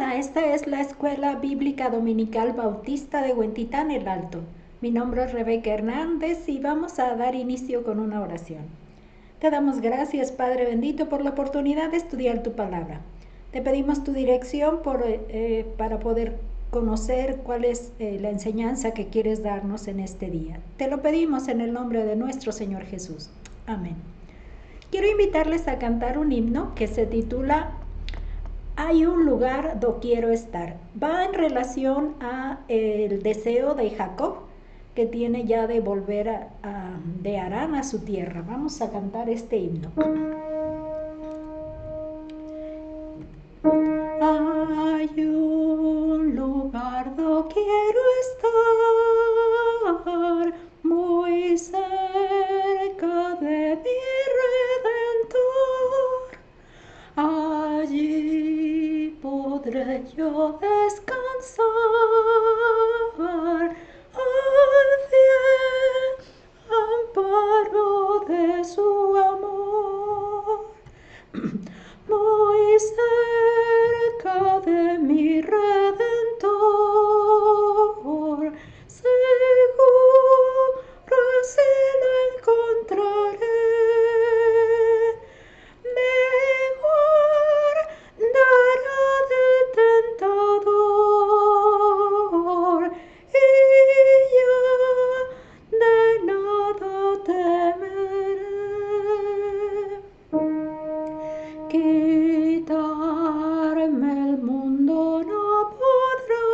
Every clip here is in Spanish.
Hola, esta es la Escuela Bíblica Dominical Bautista de Huentitán el Alto. Mi nombre es Rebeca Hernández y vamos a dar inicio con una oración. Te damos gracias, Padre bendito, por la oportunidad de estudiar tu palabra. Te pedimos tu dirección para poder conocer cuál es la enseñanza que quieres darnos en este día. Te lo pedimos en el nombre de nuestro Señor Jesús. Amén. Quiero invitarles a cantar un himno que se titula Hay un lugar donde quiero estar. Va en relación a el deseo de Jacob, que tiene ya de volver de Harán a su tierra. Vamos a cantar este himno. Hay un lugar donde quiero estar, muy cerca de mi Redentor. Allí podré yo descansar al fiel amparo de su amor. Muy cerca de mi Redentor, seguro así lo encontraré. Me guardará del tentador y ya de nada temeré. Quitarme el mundo no podrá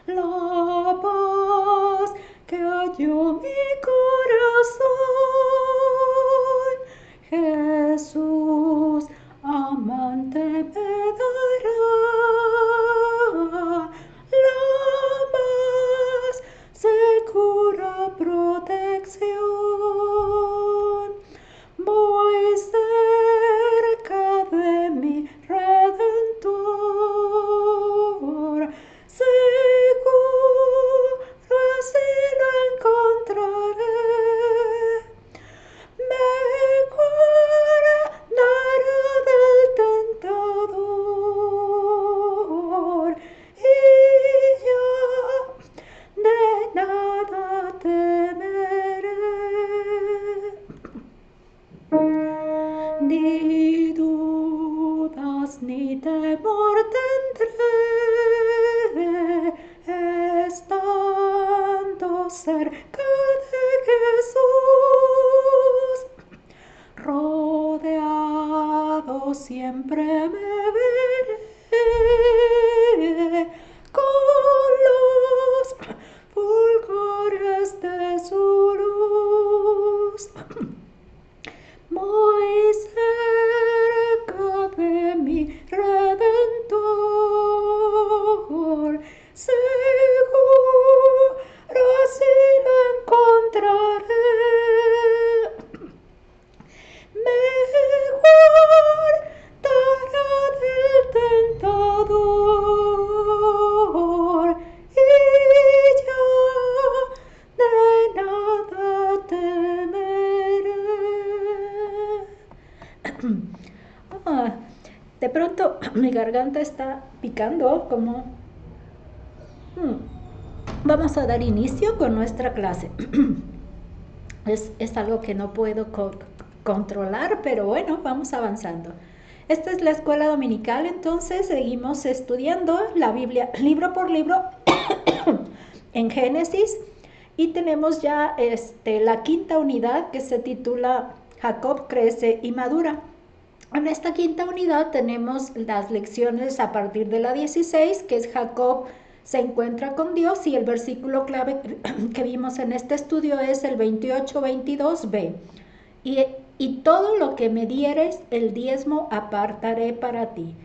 la paz que halló mi corazón. Jesús, amante, me dará la más segura protección. Muy cerca de mi Redentor, seguro así lo encontraré. Me guardará del tentador y ya de nada temeré. Ni dudas ni temor tendré, estando cerca de Jesús. Rodeado siempre me veré con los fulgores de su luz. Muy cerca de mi Redentor, seguro así lo encontraré. Me guardará del tentador y ya de nada temeré. De pronto mi garganta está picando como... Vamos a dar inicio con nuestra clase. Es algo que no puedo controlar, pero bueno, vamos avanzando. Esta es la escuela dominical, entonces seguimos estudiando la Biblia libro por libro en Génesis y tenemos ya la quinta unidad que se titula Jacob crece y madura. En esta quinta unidad tenemos las lecciones a partir de la 16, que es Jacob se encuentra con Dios, y el versículo clave que vimos en este estudio es el 28-22b. Y todo lo que me dieres, el diezmo apartaré para ti.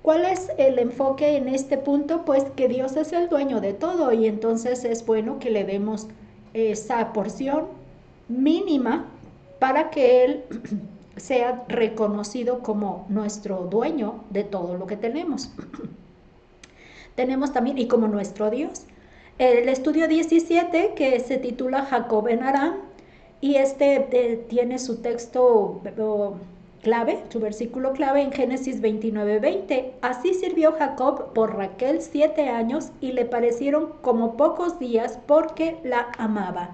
¿Cuál es el enfoque en este punto? Pues que Dios es el dueño de todo y entonces es bueno que le demos esa porción mínima para que Él sea reconocido como nuestro dueño de todo lo que tenemos. Tenemos también, y como nuestro Dios, el estudio 17 que se titula Jacob en Harán, y tiene su texto su versículo clave en Génesis 29:20. Así sirvió Jacob por Raquel 7 años y le parecieron como pocos días porque la amaba.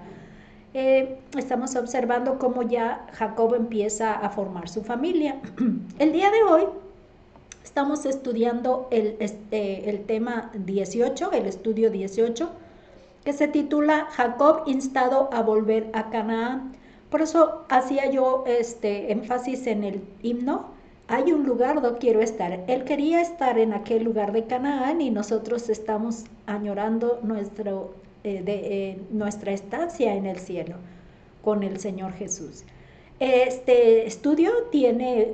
Estamos observando cómo ya Jacob empieza a formar su familia. El día de hoy estamos estudiando el tema 18, el estudio 18, que se titula Jacob instado a volver a Canaán. Por eso hacía yo énfasis en el himno. Hay un lugar donde quiero estar. Él quería estar en aquel lugar de Canaán y nosotros estamos añorando nuestra estancia en el cielo con el Señor Jesús. Este estudio tiene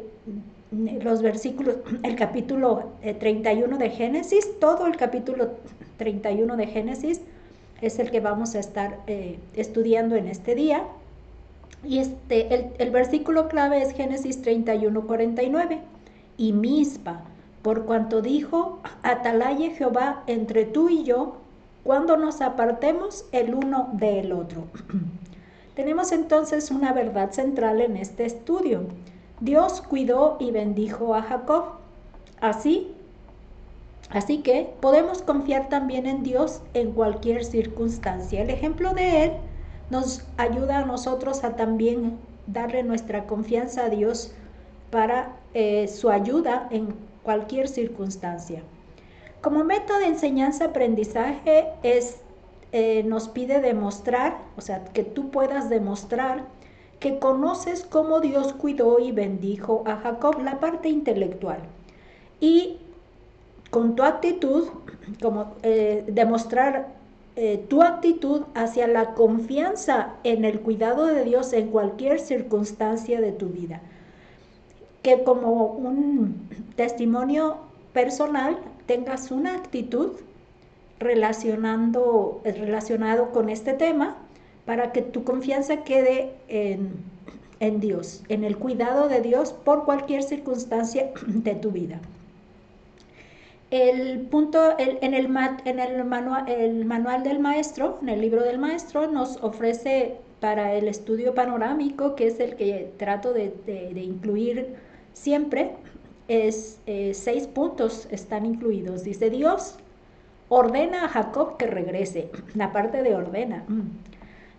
los versículos, el capítulo 31 de Génesis, todo el capítulo 31 de Génesis es el que vamos a estar estudiando en este día. Y el versículo clave es Génesis 31:49. Y Mispa, por cuanto dijo, atalaye Jehová entre tú y yo, cuando nos apartemos el uno del otro. Tenemos entonces una verdad central en este estudio. Dios cuidó y bendijo a Jacob. Así que podemos confiar también en Dios en cualquier circunstancia. El ejemplo de Él nos ayuda a nosotros a también darle nuestra confianza a Dios para su ayuda en cualquier circunstancia. Como método de enseñanza-aprendizaje nos pide demostrar, o sea, que tú puedas demostrar que conoces cómo Dios cuidó y bendijo a Jacob, la parte intelectual. Y con tu actitud, demostrar tu actitud hacia la confianza en el cuidado de Dios en cualquier circunstancia de tu vida. Que como un testimonio personal tengas una actitud relacionado con este tema para que tu confianza quede en Dios, en el cuidado de Dios por cualquier circunstancia de tu vida. El punto en el manual del maestro, en el libro del maestro, nos ofrece para el estudio panorámico, que es el que trato de incluir siempre, 6 puntos están incluidos. Dice: Dios ordena a Jacob que regrese, la parte de ordena.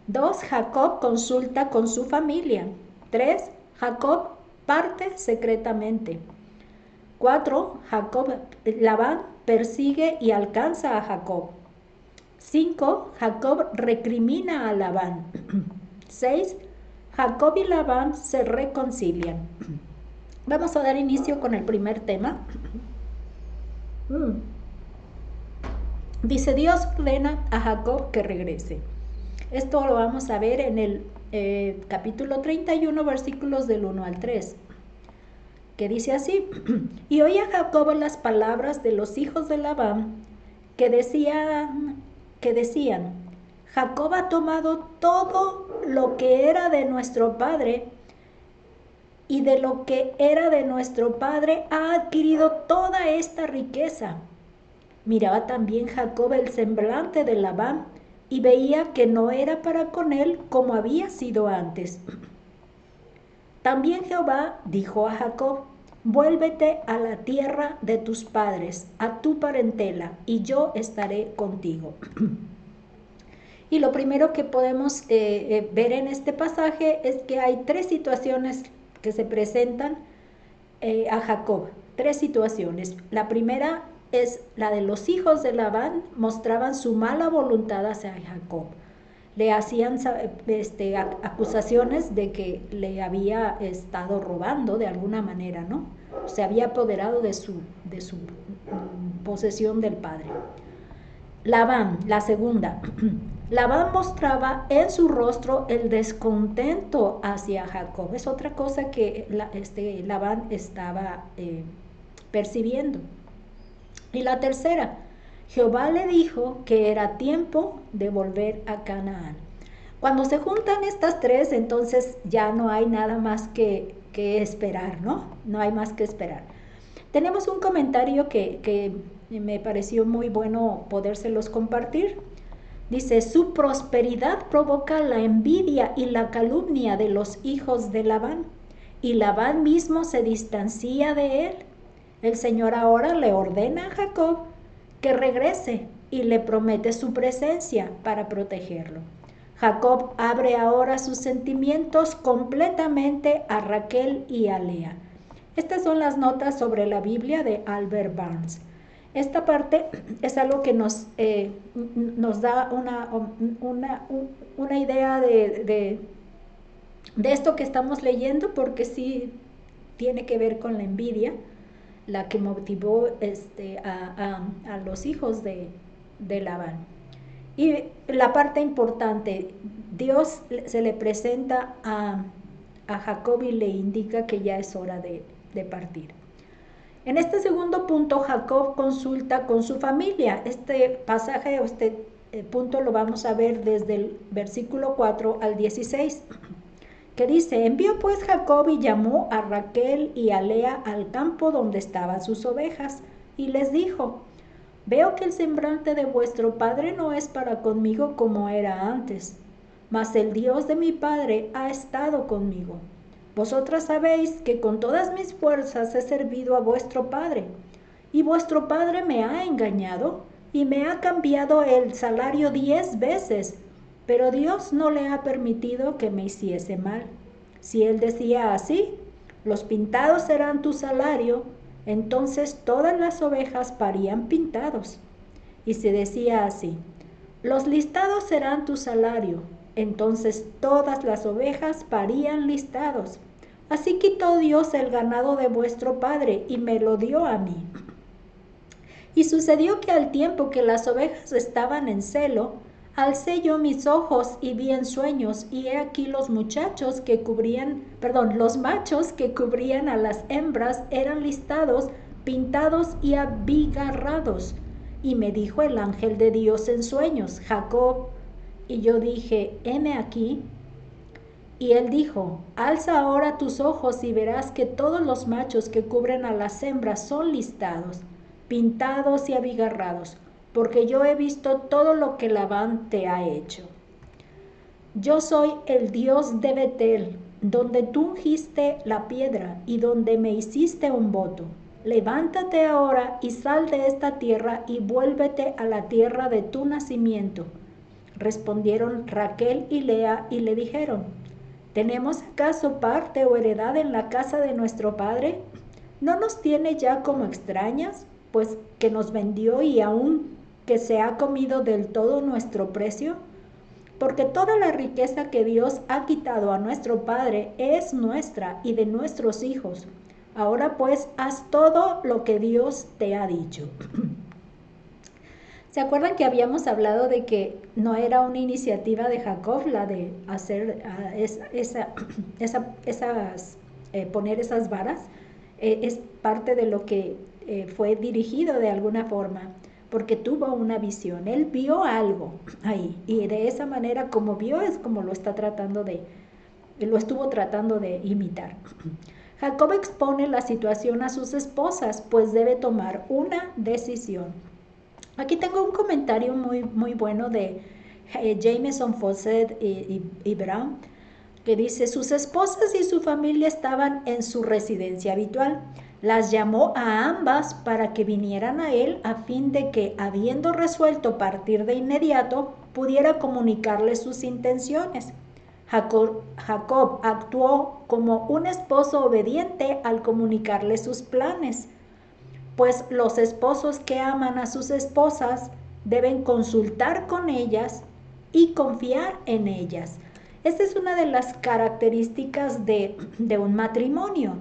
2. Jacob consulta con su familia. 3. Jacob parte secretamente. 4. Labán persigue y alcanza a Jacob. 5. Jacob recrimina a Labán. 6. Jacob y Labán se reconcilian. Vamos a dar inicio con el primer tema. Dice: Dios ordena a Jacob que regrese. Esto lo vamos a ver en el capítulo 31, versículos del 1 al 3. Que dice así: y oía Jacob las palabras de los hijos de Labán que decían, Jacob ha tomado todo lo que era de nuestro padre, y de lo que era de nuestro padre ha adquirido toda esta riqueza. Miraba también Jacob el semblante de Labán y veía que no era para con él como había sido antes. También Jehová dijo a Jacob: vuélvete a la tierra de tus padres, a tu parentela, y yo estaré contigo. Y lo primero que podemos ver en este pasaje es que hay 3 situaciones que se presentan a Jacob. 3 situaciones. La primera es la de los hijos de Labán, mostraban su mala voluntad hacia Jacob. Le hacían acusaciones de que le había estado robando de alguna manera, ¿no? Se había apoderado de su posesión del padre. Labán, la segunda. Labán mostraba en su rostro el descontento hacia Jacob. Es otra cosa que Labán estaba percibiendo. Y la tercera, Jehová le dijo que era tiempo de volver a Canaán. Cuando se juntan estas 3, entonces ya no hay nada más que esperar, ¿no? No hay más que esperar. Tenemos un comentario que me pareció muy bueno podérselos compartir. Dice: su prosperidad provoca la envidia y la calumnia de los hijos de Labán, y Labán mismo se distancia de él. El Señor ahora le ordena a Jacob que regrese y le promete su presencia para protegerlo. Jacob abre ahora sus sentimientos completamente a Raquel y a Lea. Estas son las notas sobre la Biblia de Albert Barnes. Esta parte es algo que nos da una idea de esto que estamos leyendo, porque sí tiene que ver con la envidia, la que motivó a los hijos de Labán. Y la parte importante, Dios se le presenta a Jacob y le indica que ya es hora de partir. En este segundo punto, Jacob consulta con su familia. Este pasaje, punto lo vamos a ver desde el versículo 4 al 16, que dice: envió pues Jacob y llamó a Raquel y a Lea al campo donde estaban sus ovejas, y les dijo: veo que el semblante de vuestro padre no es para conmigo como era antes, mas el Dios de mi padre ha estado conmigo. Vosotras sabéis que con todas mis fuerzas he servido a vuestro padre, y vuestro padre me ha engañado y me ha cambiado el salario 10 veces, pero Dios no le ha permitido que me hiciese mal. Si él decía así: los pintados serán tu salario, entonces todas las ovejas parían pintados. Y si decía así: los listados serán tu salario, entonces todas las ovejas parían listados. Así quitó Dios el ganado de vuestro padre y me lo dio a mí. Y sucedió que al tiempo que las ovejas estaban en celo, alcé yo mis ojos y vi en sueños, y he aquí los machos que cubrían a las hembras eran listados, pintados y abigarrados. Y me dijo el ángel de Dios en sueños: Jacob. Y yo dije: heme aquí. Y él dijo: alza ahora tus ojos y verás que todos los machos que cubren a las hembras son listados, pintados y abigarrados, porque yo he visto todo lo que Labán te ha hecho. Yo soy el Dios de Betel, donde tú ungiste la piedra y donde me hiciste un voto. Levántate ahora y sal de esta tierra y vuélvete a la tierra de tu nacimiento. Respondieron Raquel y Lea y le dijeron: ¿tenemos acaso parte o heredad en la casa de nuestro padre? ¿No nos tiene ya como extrañas, pues que nos vendió y aún que se ha comido del todo nuestro precio? Porque toda la riqueza que Dios ha quitado a nuestro padre es nuestra y de nuestros hijos. Ahora pues haz todo lo que Dios te ha dicho. ¿Se acuerdan que habíamos hablado de que no era una iniciativa de Jacob la de hacer poner esas varas? Es parte de lo que fue dirigido de alguna forma, porque tuvo una visión. Él vio algo ahí, y de esa manera, como vio, es como lo estuvo tratando de imitar. Jacob expone la situación a sus esposas, pues debe tomar una decisión. Aquí tengo un comentario muy bueno de Jameson, Fawcett y Brown, que dice: sus esposas y su familia estaban en su residencia habitual. Las llamó a ambas para que vinieran a él, a fin de que, habiendo resuelto partir de inmediato, pudiera comunicarles sus intenciones. Jacob actuó como un esposo obediente al comunicarle sus planes, pues los esposos que aman a sus esposas deben consultar con ellas y confiar en ellas. Esta es una de las características de un matrimonio.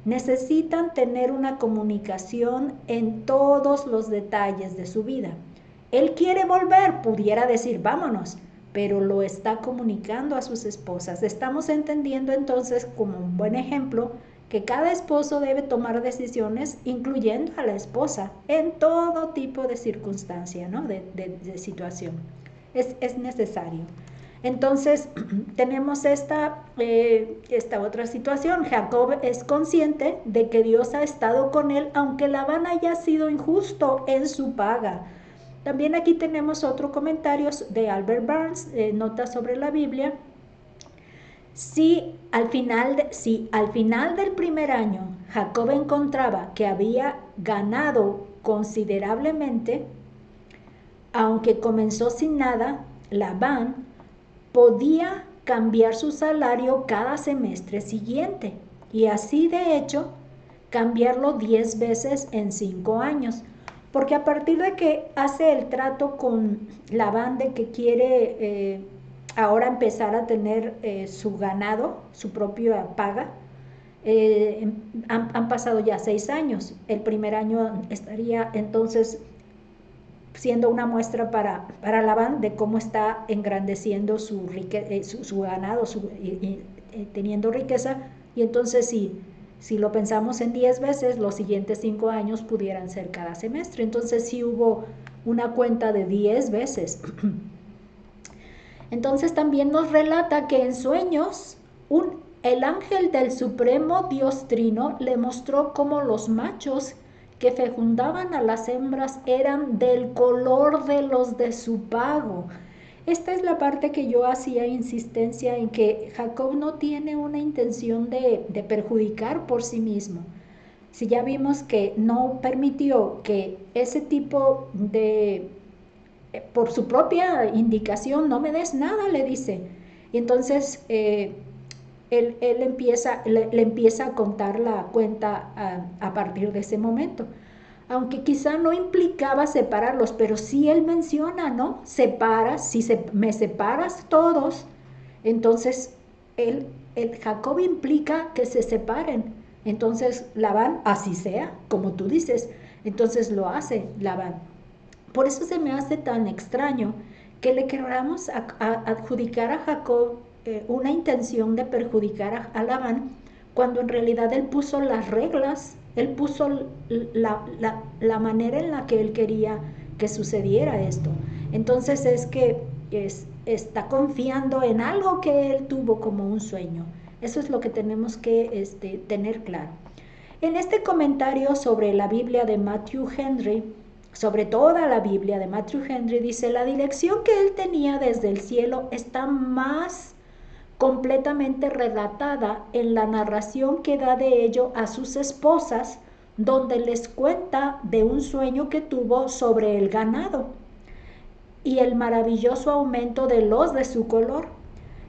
Necesitan tener una comunicación en todos los detalles de su vida. Él quiere volver, pudiera decir vámonos, pero lo está comunicando a sus esposas. Estamos entendiendo entonces, como un buen ejemplo, que cada esposo debe tomar decisiones, incluyendo a la esposa, en todo tipo de circunstancia, ¿no? de situación. Es necesario. Entonces, tenemos esta otra situación. Jacob es consciente de que Dios ha estado con él, aunque Labán haya sido injusto en su paga. También aquí tenemos otro comentario de Albert Barnes, notas sobre la Biblia. Si al final del primer año Jacob encontraba que había ganado considerablemente, aunque comenzó sin nada, Labán podía cambiar su salario cada semestre siguiente y así de hecho cambiarlo 10 veces en 5 años. Porque a partir de que hace el trato con Labán de que quiere ahora empezar a tener su ganado, su propia paga, han pasado ya 6 años. El primer año estaría entonces siendo una muestra para Labán de cómo está engrandeciendo su ganado, teniendo riqueza. Y entonces si lo pensamos en 10 veces, los siguientes 5 años pudieran ser cada semestre. Entonces sí hubo una cuenta de 10 veces. Entonces también nos relata que en sueños el ángel del supremo Dios Trino le mostró cómo los machos que fecundaban a las hembras eran del color de los de su pago. Esta es la parte que yo hacía insistencia en que Jacob no tiene una intención de perjudicar por sí mismo. Si ya vimos que no permitió que ese tipo de, por su propia indicación, no me des nada, le dice. Y entonces él le empieza a contar la cuenta a partir de ese momento. Aunque quizá no implicaba separarlos, pero sí él menciona, ¿no? Si me separas todos, entonces el Jacob implica que se separen. Entonces Labán, así sea, como tú dices, entonces lo hace Labán. Por eso se me hace tan extraño que le queramos adjudicar a Jacob una intención de perjudicar a Labán, cuando en realidad él puso las reglas, él puso la manera en la que él quería que sucediera esto. Entonces es que está confiando en algo que él tuvo como un sueño. Eso es lo que tenemos que tener claro. En este comentario sobre la Biblia de Matthew Henry, sobre toda la Biblia de Matthew Henry, dice: la dirección que él tenía desde el cielo está más completamente relatada en la narración que da de ello a sus esposas, donde les cuenta de un sueño que tuvo sobre el ganado y el maravilloso aumento de los de su color,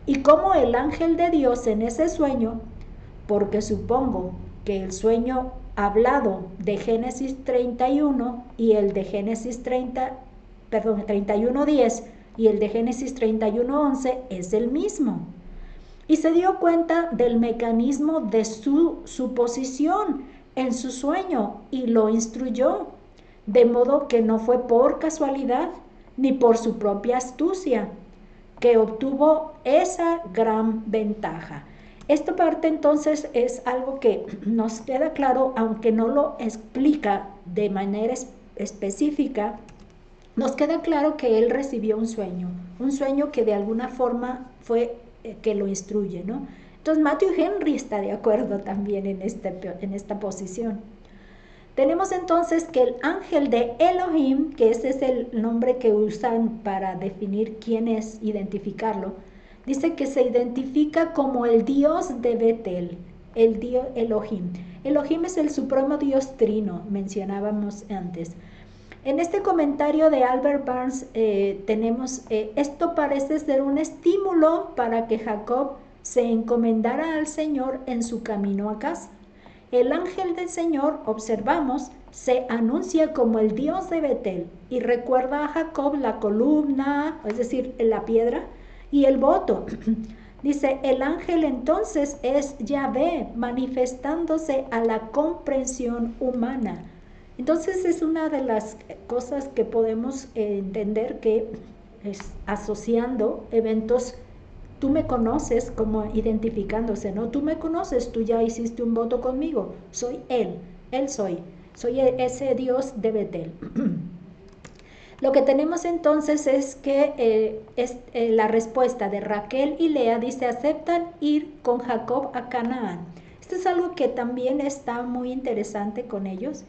y cómo el ángel de Dios en ese sueño, porque supongo que el sueño hablado de Génesis 31 y el de Génesis 31:10 y el de Génesis 31:11 es el mismo. Y se dio cuenta del mecanismo de su suposición en su sueño y lo instruyó, de modo que no fue por casualidad ni por su propia astucia que obtuvo esa gran ventaja. Esta parte entonces es algo que nos queda claro, aunque no lo explica de manera específica. Nos queda claro que él recibió un sueño que de alguna forma fue que lo instruye, ¿no? Entonces Matthew Henry está de acuerdo también en esta posición. Tenemos entonces que el ángel de Elohim, que ese es el nombre que usan para definir quién es, identificarlo, dice que se identifica como el Dios de Betel, el Dios Elohim. Elohim es el supremo Dios trino, mencionábamos antes. En este comentario de Albert Barnes tenemos, esto parece ser un estímulo para que Jacob se encomendara al Señor en su camino a casa. El ángel del Señor, observamos, se anuncia como el Dios de Betel y recuerda a Jacob la columna, es decir, la piedra, y el voto. Dice, el ángel entonces es Yahvé manifestándose a la comprensión humana. Entonces es una de las cosas que podemos entender, que es asociando eventos. Tú me conoces, como identificándose, ¿no? Tú me conoces, tú ya hiciste un voto conmigo. Soy él soy ese Dios de Betel. Lo que tenemos entonces es que la respuesta de Raquel y Lea dice: aceptan ir con Jacob a Canaán. Esto es algo que también está muy interesante con ellos.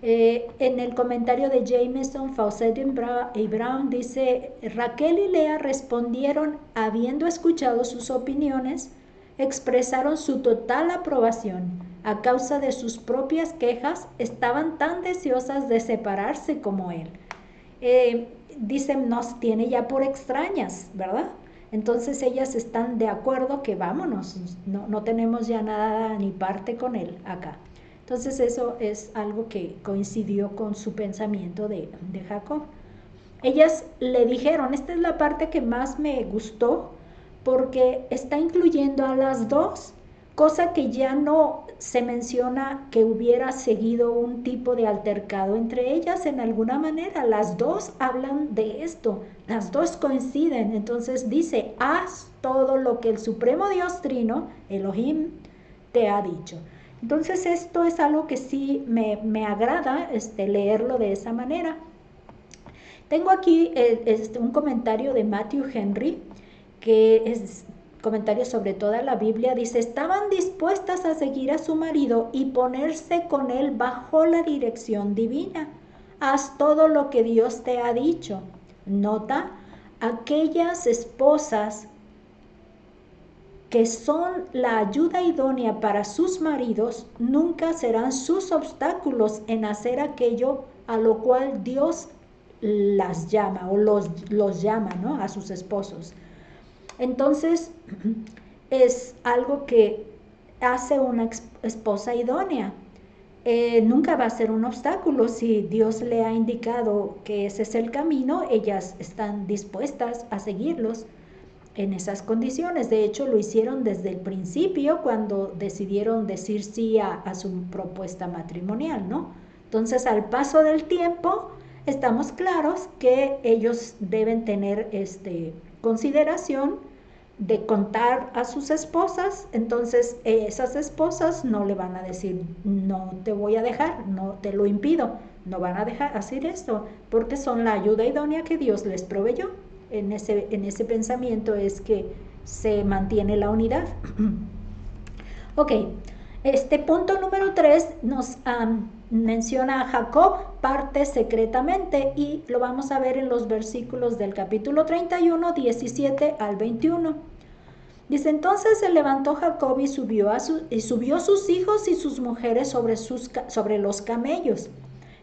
En el comentario de Jameson, Fawcett y Brown dice, Raquel y Lea respondieron habiendo escuchado sus opiniones, expresaron su total aprobación. A causa de sus propias quejas, estaban tan deseosas de separarse como él. Dicen, nos tiene ya por extrañas, ¿verdad? Entonces ellas están de acuerdo que vámonos, no tenemos ya nada ni parte con él acá. Entonces eso es algo que coincidió con su pensamiento de Jacob. Ellas le dijeron, esta es la parte que más me gustó, porque está incluyendo a las dos, cosa que ya no se menciona que hubiera seguido un tipo de altercado entre ellas en alguna manera. Las dos hablan de esto, las dos coinciden. Entonces dice, haz todo lo que el Supremo Dios Trino, Elohim, te ha dicho. Entonces esto es algo que sí me agrada leerlo de esa manera. Tengo aquí un comentario de Matthew Henry, que es comentario sobre toda la Biblia. Dice, estaban dispuestas a seguir a su marido y ponerse con él bajo la dirección divina. Haz todo lo que Dios te ha dicho. Nota, aquellas esposas que son la ayuda idónea para sus maridos, nunca serán sus obstáculos en hacer aquello a lo cual Dios las llama o los llama, ¿no? A sus esposos. Entonces, es algo que hace una esposa idónea. Nunca va a ser un obstáculo. Si Dios le ha indicado que ese es el camino, ellas están dispuestas a seguirlos en esas condiciones. De hecho, lo hicieron desde el principio cuando decidieron decir sí a su propuesta matrimonial, ¿no? Entonces, al paso del tiempo, estamos claros que ellos deben tener consideración de contar a sus esposas. Entonces esas esposas no le van a decir no te voy a dejar, no te lo impido, no van a dejar hacer esto porque son la ayuda idónea que Dios les proveyó. En ese pensamiento es que se mantiene la unidad. Ok, punto número 3 nos menciona a Jacob, parte secretamente, y lo vamos a ver en los versículos del capítulo 31, 17 al 21. Dice, entonces se levantó Jacob y subió sus hijos y sus mujeres sobre los camellos,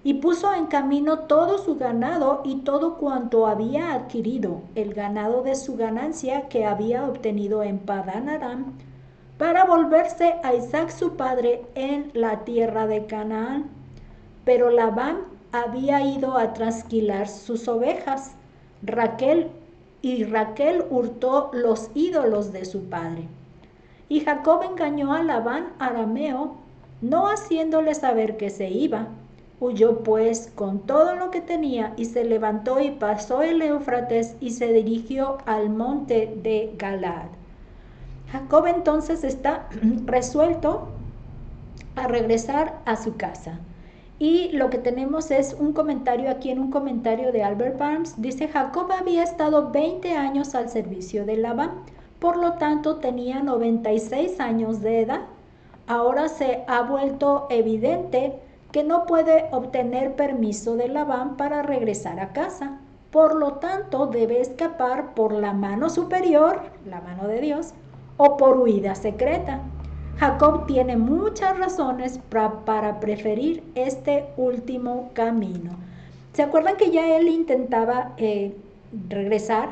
y puso en camino todo su ganado y todo cuanto había adquirido, el ganado de su ganancia que había obtenido en Padán Aram, para volverse a Isaac su padre en la tierra de Canaán. Pero Labán había ido a trasquilar sus ovejas. Raquel hurtó los ídolos de su padre. Y Jacob engañó a Labán arameo, no haciéndole saber que se iba. Huyó pues con todo lo que tenía y se levantó y pasó el Éufrates y se dirigió al monte de Galaad. Jacob entonces está resuelto a regresar a su casa. Y lo que tenemos es un comentario aquí, en un comentario de Albert Barnes, dice, Jacob había estado 20 años al servicio de Labán, por lo tanto tenía 96 años de edad. Ahora se ha vuelto evidente que no puede obtener permiso de Labán para regresar a casa. Por lo tanto, debe escapar por la mano superior, la mano de Dios, o por huida secreta. Jacob tiene muchas razones para preferir este último camino. ¿Se acuerdan que ya él intentaba regresar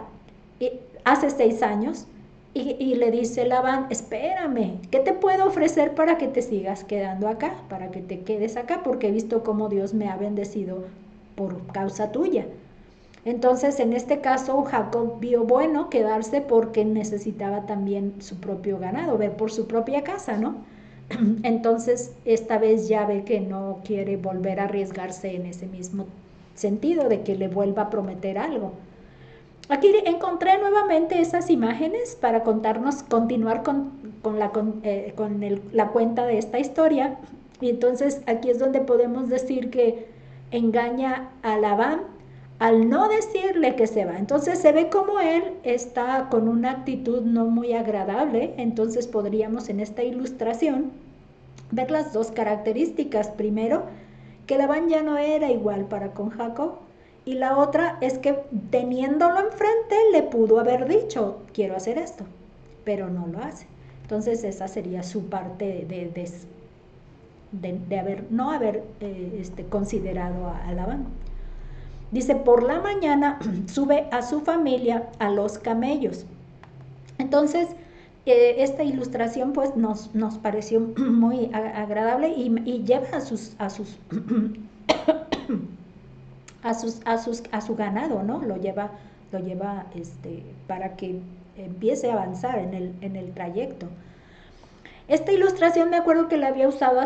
hace 6 años? Y le dice Labán, espérame, ¿qué te puedo ofrecer para que te sigas quedando acá? Para que te quedes acá, porque he visto cómo Dios me ha bendecido por causa tuya. Entonces, en este caso, Jacob vio bueno quedarse porque necesitaba también su propio ganado, ver por su propia casa, ¿no? Entonces, esta vez ya ve que no quiere volver a arriesgarse en ese mismo sentido de que le vuelva a prometer algo. Aquí encontré nuevamente esas imágenes para continuar con la cuenta de esta historia. Y entonces aquí es donde podemos decir que engaña a Labán al no decirle que se va. Entonces se ve como él está con una actitud no muy agradable. Entonces podríamos en esta ilustración ver las dos características. Primero, que Labán ya no era igual para con Jacob. Y la otra es que teniéndolo enfrente le pudo haber dicho, quiero hacer esto, pero no lo hace. Entonces esa sería su parte no haber considerado a Labán. Dice, por la mañana sube a su familia a los camellos. Entonces, esta ilustración pues nos pareció muy agradable y lleva a su ganado, ¿no? Lo lleva para que empiece a avanzar en el trayecto. Esta ilustración me acuerdo que la había usado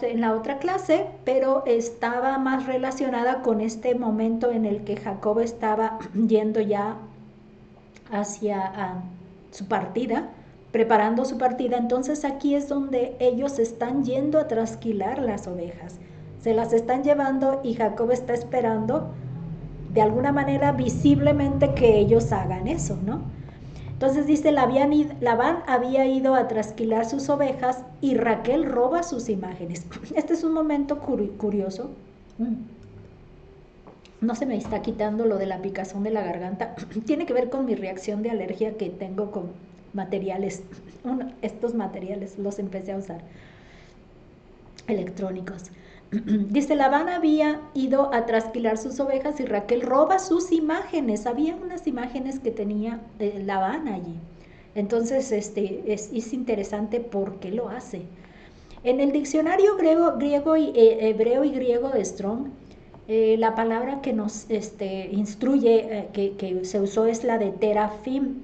en la otra clase, pero estaba más relacionada con este momento en el que Jacob estaba yendo ya hacia su partida, preparando su partida. Entonces aquí es donde ellos están yendo a trasquilar las ovejas. Se las están llevando y Jacob está esperando de alguna manera visiblemente que ellos hagan eso, ¿no? Entonces dice, Labán había ido a trasquilar sus ovejas y Raquel roba sus imágenes. Este es un momento curioso. No se me está quitando lo de la picazón de la garganta. Tiene que ver con mi reacción de alergia que tengo con materiales. Estos materiales los empecé a usar, electrónicos. Dice, Labán había ido a trasquilar sus ovejas y Raquel roba sus imágenes. Había unas imágenes que tenía Labán allí. Entonces es interesante por qué lo hace. En el diccionario hebreo y griego de Strong, la palabra que nos instruye, que se usó es la de terafim,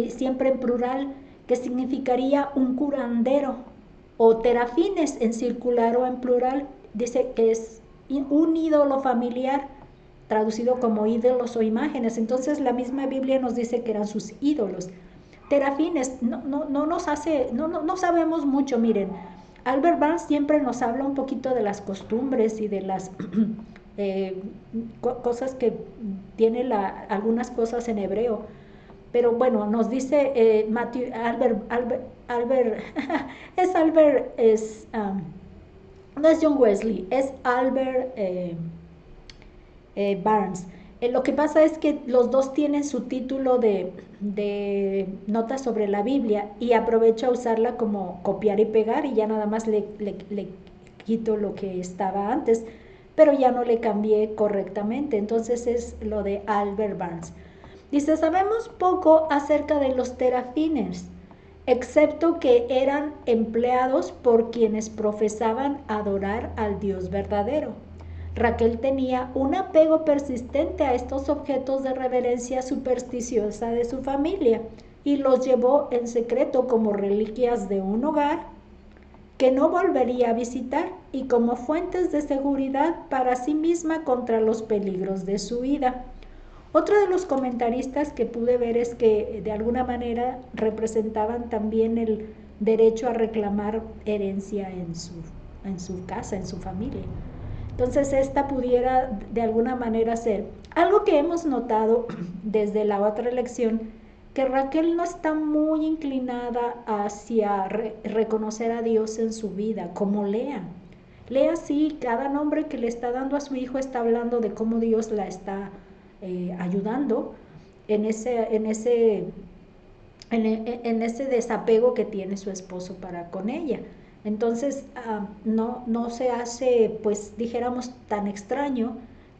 siempre en plural, que significaría un curandero, o terafines en circular o en plural. Dice que es un ídolo familiar, traducido como ídolos o imágenes. Entonces la misma Biblia nos dice que eran sus ídolos. Terafines, no sabemos mucho. Miren, Albert Barnes siempre nos habla un poquito de las costumbres y de las cosas que tiene algunas cosas en hebreo. Pero bueno, nos dice no es John Wesley, es Albert Barnes. Lo que pasa es que los dos tienen su título de notas sobre la Biblia y aprovecho a usarla como copiar y pegar y ya nada más le quito lo que estaba antes, pero ya no le cambié correctamente. Entonces es lo de Albert Barnes. Dice, sabemos poco acerca de los terafines, excepto que eran empleados por quienes profesaban adorar al Dios verdadero. Raquel tenía un apego persistente a estos objetos de reverencia supersticiosa de su familia y los llevó en secreto como reliquias de un hogar que no volvería a visitar y como fuentes de seguridad para sí misma contra los peligros de su vida. Otro de los comentaristas que pude ver es que de alguna manera representaban también el derecho a reclamar herencia en su casa, en su familia. Entonces esta pudiera de alguna manera ser algo que hemos notado desde la otra lección, que Raquel no está muy inclinada hacia reconocer a Dios en su vida, como Lea. Lea sí, cada nombre que le está dando a su hijo está hablando de cómo Dios la está ayudando en ese desapego que tiene su esposo para con ella. Entonces no se hace, pues dijéramos, tan extraño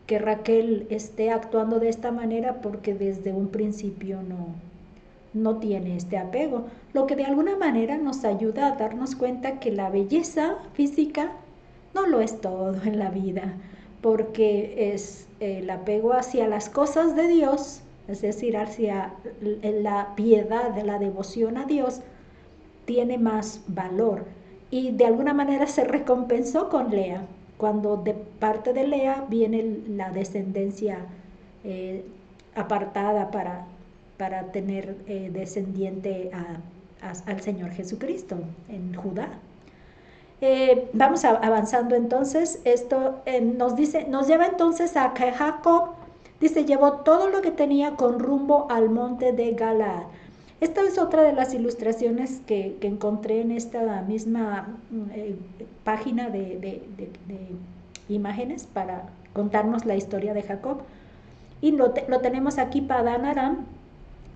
que Raquel esté actuando de esta manera, porque desde un principio no tiene este apego, lo que de alguna manera nos ayuda a darnos cuenta que la belleza física no lo es todo en la vida, porque es el apego hacia las cosas de Dios, es decir, hacia la piedad, la devoción a Dios, tiene más valor. Y de alguna manera se recompensó con Lea, cuando de parte de Lea viene la descendencia apartada para tener descendiente al Señor Jesucristo en Judá. Vamos avanzando entonces. Esto nos lleva entonces a que Jacob, dice, llevó todo lo que tenía con rumbo al monte de Galaad. Esta es otra de las ilustraciones que encontré en esta misma página de imágenes para contarnos la historia de Jacob. Y lo tenemos aquí, Padán Aram.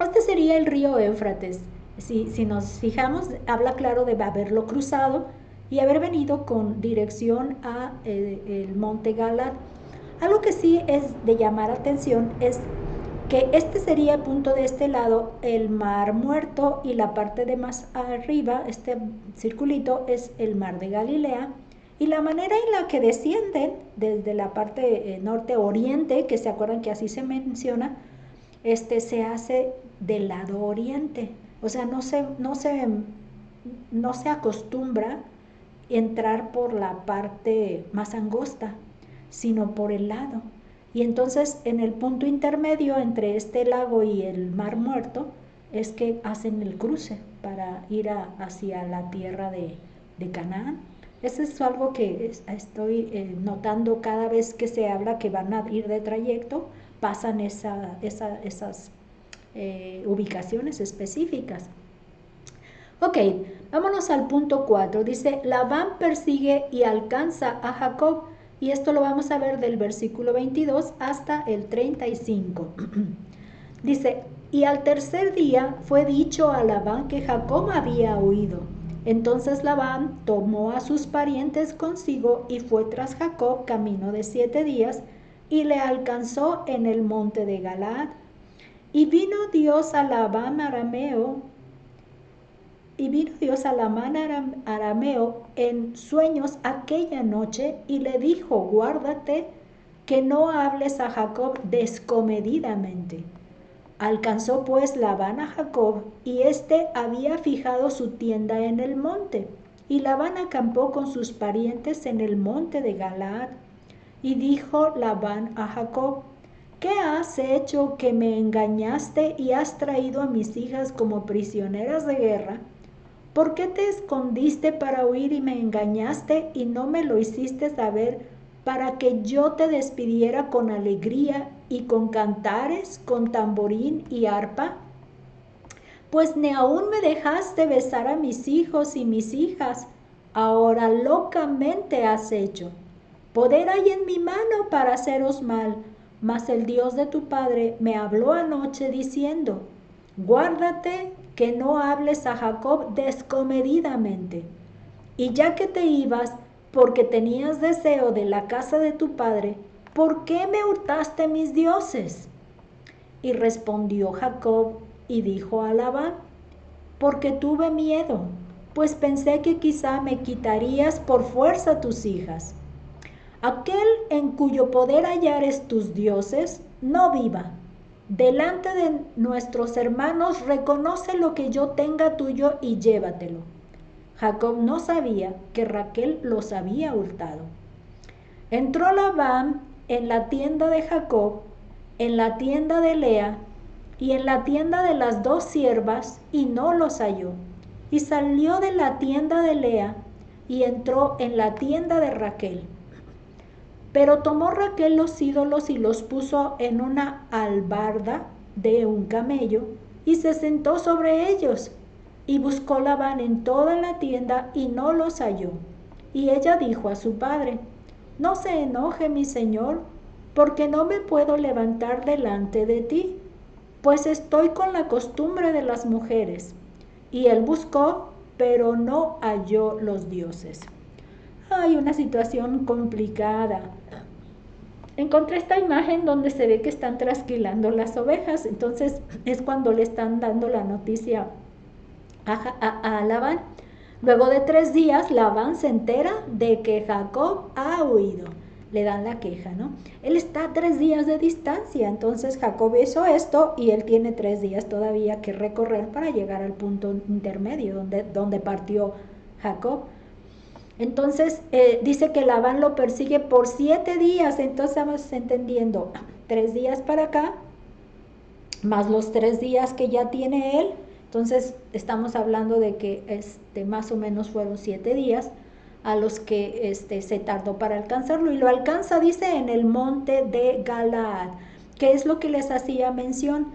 Este sería el río Éufrates. Si nos fijamos, habla claro de haberlo cruzado y haber venido con dirección a el monte Galad. Algo que sí es de llamar atención es que este sería el punto de este lado, el mar Muerto, y la parte de más arriba, este circulito, es el mar de Galilea. Y la manera en la que descienden desde la parte norte oriente, que se acuerdan que así se menciona, se hace del lado oriente. O sea, no se acostumbra entrar por la parte más angosta, sino por el lado. Y entonces en el punto intermedio entre este lago y el mar Muerto es que hacen el cruce para ir hacia la tierra de Canaán. Eso es algo que estoy notando cada vez que se habla que van a ir de trayecto, pasan esas ubicaciones específicas. Ok, vámonos al punto 4. Dice, Labán persigue y alcanza a Jacob. Y esto lo vamos a ver del versículo 22 hasta el 35. Dice, y al tercer día fue dicho a Labán que Jacob había huido. Entonces Labán tomó a sus parientes consigo y fue tras Jacob camino de 7 días y le alcanzó en el monte de Galaad. Y vino Dios a Labán arameo en sueños aquella noche y le dijo, guárdate que no hables a Jacob descomedidamente. Alcanzó pues Labán a Jacob, y éste había fijado su tienda en el monte, y Labán acampó con sus parientes en el monte de Galaad. Y dijo Labán a Jacob, ¿qué has hecho que me engañaste y has traído a mis hijas como prisioneras de guerra? ¿Por qué te escondiste para huir y me engañaste y no me lo hiciste saber para que yo te despidiera con alegría y con cantares, con tamborín y arpa? Pues ni aún me dejaste besar a mis hijos y mis hijas. Ahora locamente has hecho. Poder hay en mi mano para haceros mal, mas el Dios de tu padre me habló anoche diciendo, guárdate que no hables a Jacob descomedidamente. Y ya que te ibas, porque tenías deseo de la casa de tu padre, ¿por qué me hurtaste mis dioses? Y respondió Jacob y dijo a Labán, porque tuve miedo, pues pensé que quizá me quitarías por fuerza tus hijas. Aquel en cuyo poder hallares tus dioses, no viva. Delante de nuestros hermanos reconoce lo que yo tenga tuyo y llévatelo. Jacob no sabía que Raquel los había hurtado. Entró Labán en la tienda de Jacob, en la tienda de Lea y en la tienda de las 2 siervas, y no los halló. Y salió de la tienda de Lea y entró en la tienda de Raquel. Pero tomó Raquel los ídolos y los puso en una albarda de un camello y se sentó sobre ellos. Y buscó Labán en toda la tienda y no los halló. Y ella dijo a su padre, no se enoje mi señor, porque no me puedo levantar delante de ti, pues estoy con la costumbre de las mujeres. Y él buscó, pero no halló los dioses. Hay una situación complicada. Encontré esta imagen donde se ve que están trasquilando las ovejas. Entonces es cuando le están dando la noticia a Labán. Luego de 3 días, Labán se entera de que Jacob ha huido. Le dan la queja, ¿no? Él está a 3 días de distancia. Entonces Jacob hizo esto y él tiene 3 días todavía que recorrer para llegar al punto intermedio donde partió Jacob. Entonces dice que Labán lo persigue por 7 días. Entonces estamos entendiendo 3 días para acá, más los 3 días que ya tiene él. Entonces estamos hablando de que más o menos fueron 7 días a los que se tardó para alcanzarlo. Y lo alcanza, dice, en el monte de Galaad, que es lo que les hacía mención.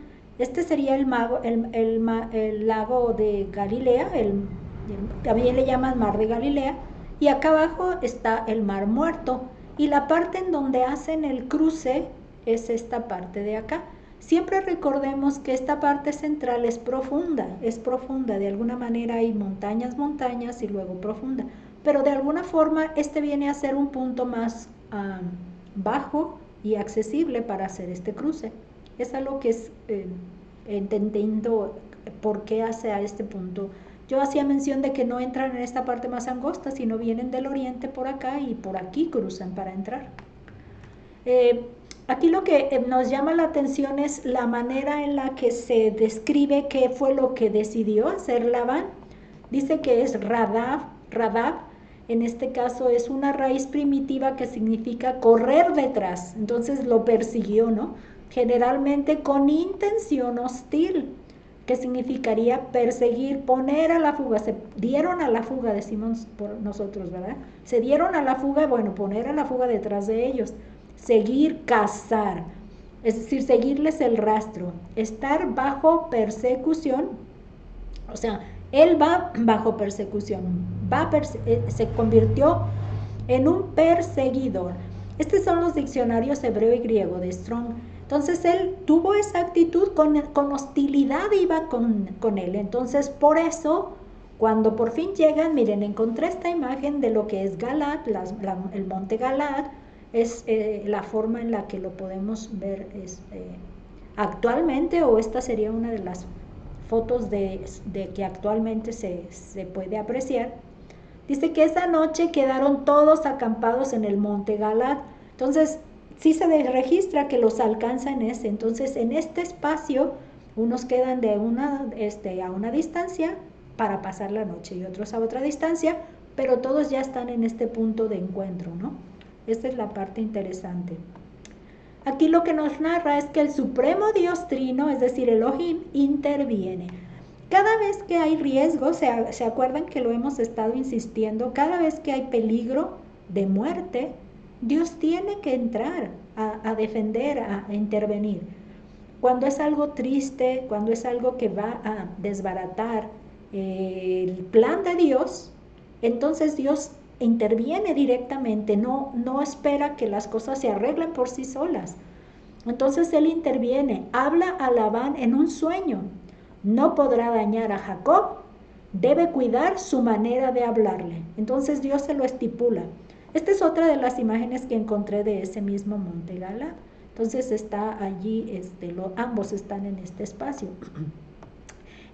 Este sería el lago de Galilea, también le llaman mar de Galilea, y acá abajo está el mar Muerto, y la parte en donde hacen el cruce es esta parte de acá. Siempre recordemos que esta parte central es profunda, de alguna manera hay montañas, montañas y luego profunda, pero de alguna forma este viene a ser un punto más bajo y accesible para hacer este cruce. Es algo que es entendiendo por qué hace a este punto. Yo hacía mención de que no entran en esta parte más angosta, sino vienen del oriente por acá y por aquí cruzan para entrar. Aquí lo que nos llama la atención es la manera en la que se describe qué fue lo que decidió hacer Labán. Dice que es Radab, en este caso es una raíz primitiva que significa correr detrás, entonces lo persiguió, ¿no? Generalmente con intención hostil, que significaría perseguir, poner a la fuga, se dieron a la fuga, decimos por nosotros, ¿verdad? Se dieron a la fuga, bueno, poner a la fuga detrás de ellos. Seguir, cazar, es decir, seguirles el rastro, estar bajo persecución, o sea, él va bajo persecución, se convirtió en un perseguidor. Estos son los diccionarios hebreo y griego de Strong. Entonces él tuvo esa actitud, con hostilidad iba con él. Entonces por eso, cuando por fin llegan, miren, encontré esta imagen de lo que es Galad, el monte Galad, es la forma en la que lo podemos ver actualmente, o esta sería una de las fotos de que actualmente se puede apreciar. Dice que esa noche quedaron todos acampados en el monte Galad. Entonces sí se registra que los alcanza en ese. Entonces en este espacio unos quedan a una distancia para pasar la noche y otros a otra distancia, pero todos ya están en este punto de encuentro, ¿no? Esta es la parte interesante. Aquí lo que nos narra es que el supremo Dios Trino, es decir, Elohim, interviene. Cada vez que hay riesgo, se acuerdan que lo hemos estado insistiendo, cada vez que hay peligro de muerte, Dios tiene que entrar a defender, a intervenir. Cuando es algo triste, cuando es algo que va a desbaratar el plan de Dios, entonces Dios interviene directamente, no espera que las cosas se arreglen por sí solas. Entonces él interviene, habla a Labán en un sueño. No podrá dañar a Jacob, debe cuidar su manera de hablarle. Entonces Dios se lo estipula. Esta es otra de las imágenes que encontré de ese mismo monte Galad. Entonces está allí, ambos están en este espacio.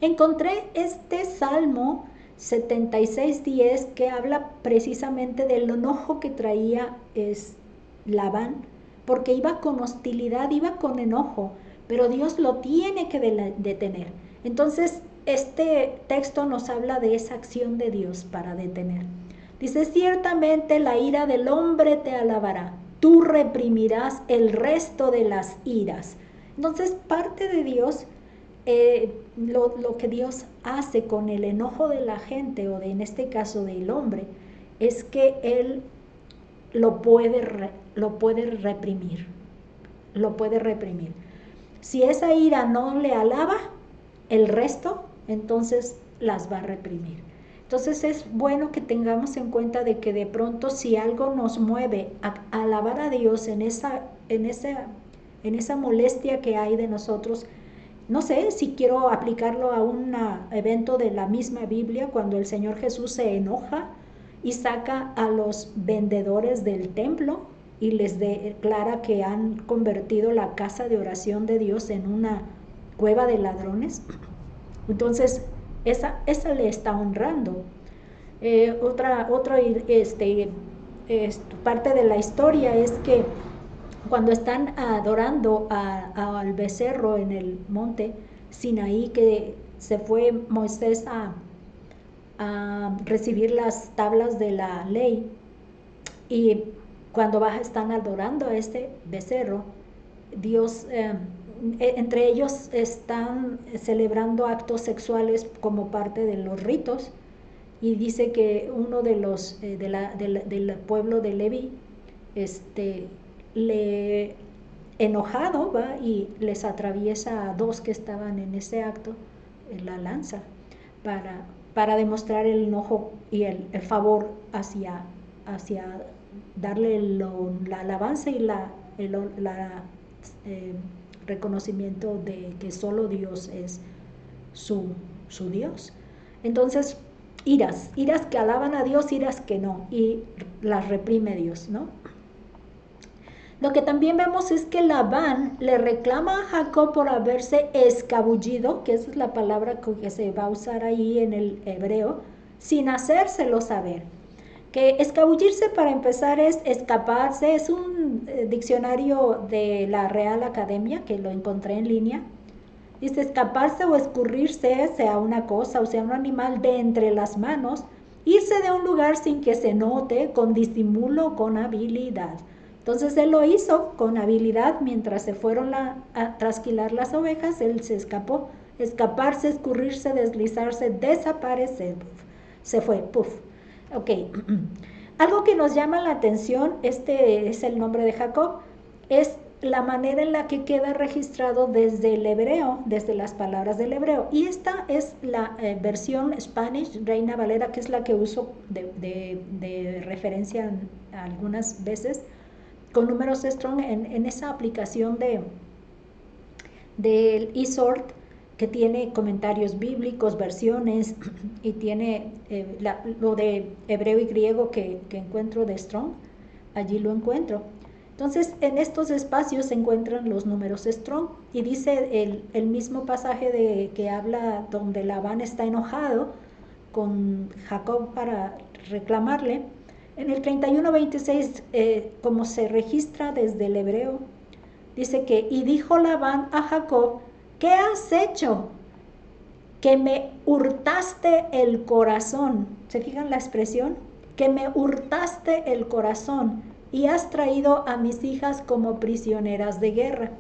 Encontré este Salmo 76:10 que habla precisamente del enojo que traía Labán, porque iba con hostilidad, iba con enojo, pero Dios lo tiene que detener. Entonces este texto nos habla de esa acción de Dios para detener. Dice, ciertamente la ira del hombre te alabará, tú reprimirás el resto de las iras. Entonces parte de Dios, lo que Dios hace con el enojo de la gente, o en este caso del hombre, es que Él lo puede reprimir. Lo puede reprimir. Si esa ira no le alaba, el resto, entonces las va a reprimir. Entonces es bueno que tengamos en cuenta de que de pronto si algo nos mueve a alabar a Dios en esa molestia que hay de nosotros, no sé si quiero aplicarlo a un evento de la misma Biblia, cuando el Señor Jesús se enoja y saca a los vendedores del templo y les declara que han convertido la casa de oración de Dios en una cueva de ladrones. Entonces esa le está honrando. Otra parte de la historia es que cuando están adorando al becerro en el monte Sinaí, que se fue Moisés a recibir las tablas de la ley, y cuando están adorando a este becerro, Dios, entre ellos están celebrando actos sexuales como parte de los ritos, y dice que uno de los del pueblo de Leví le enojado, va y les atraviesa a dos que estaban en ese acto, en la lanza, para demostrar el enojo y el favor hacia darle la alabanza y reconocimiento de que solo Dios es su Dios. Entonces, iras que alaban a Dios, iras que no, y las reprime Dios, ¿no? Lo que también vemos es que Labán le reclama a Jacob por haberse escabullido, que esa es la palabra que se va a usar ahí en el hebreo, sin hacérselo saber. Que escabullirse, para empezar, es escaparse. Es un diccionario de la Real Academia, que lo encontré en línea. Dice: escaparse o escurrirse, sea una cosa o sea un animal, de entre las manos, irse de un lugar sin que se note, con disimulo, con habilidad. Entonces él lo hizo con habilidad. Mientras se fueron a trasquilar las ovejas, él se escapó. Escaparse, escurrirse, deslizarse, desaparecer. Se fue, puf. Ok. Algo que nos llama la atención, este es el nombre de Jacob, es la manera en la que queda registrado desde el hebreo, desde las palabras del hebreo. Y esta es la versión Spanish, Reina Valera, que es la que uso de referencia algunas veces, con números Strong en esa aplicación del eSword, que tiene comentarios bíblicos, versiones, y tiene lo de hebreo y griego que encuentro de Strong, allí lo encuentro. Entonces, en estos espacios se encuentran los números Strong, y dice el mismo pasaje que habla donde Labán está enojado con Jacob para reclamarle. En el 31:26, como se registra desde el hebreo, dice que: y dijo Labán a Jacob: ¿qué has hecho? Que me hurtaste el corazón. ¿Se fijan la expresión? Que me hurtaste el corazón y has traído a mis hijas como prisioneras de guerra.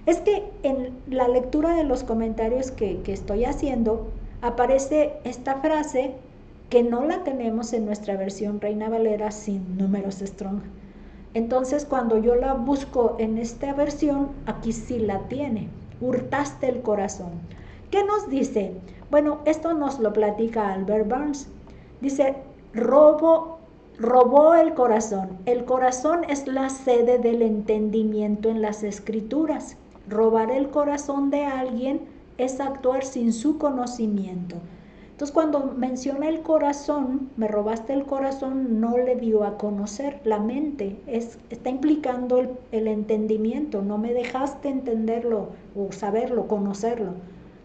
Es que en la lectura de los comentarios que estoy haciendo, aparece esta frase que no la tenemos en nuestra versión Reina Valera sin números Strong. Entonces, cuando yo la busco en esta versión, aquí sí la tiene: hurtaste el corazón. ¿Qué nos dice? Bueno, esto nos lo platica Albert Barnes. Dice: robó el corazón. El corazón es la sede del entendimiento en las escrituras. Robar el corazón de alguien es actuar sin su conocimiento. Entonces, cuando menciona el corazón, me robaste el corazón, no le dio a conocer la mente, está implicando el entendimiento, no me dejaste entenderlo o saberlo, conocerlo.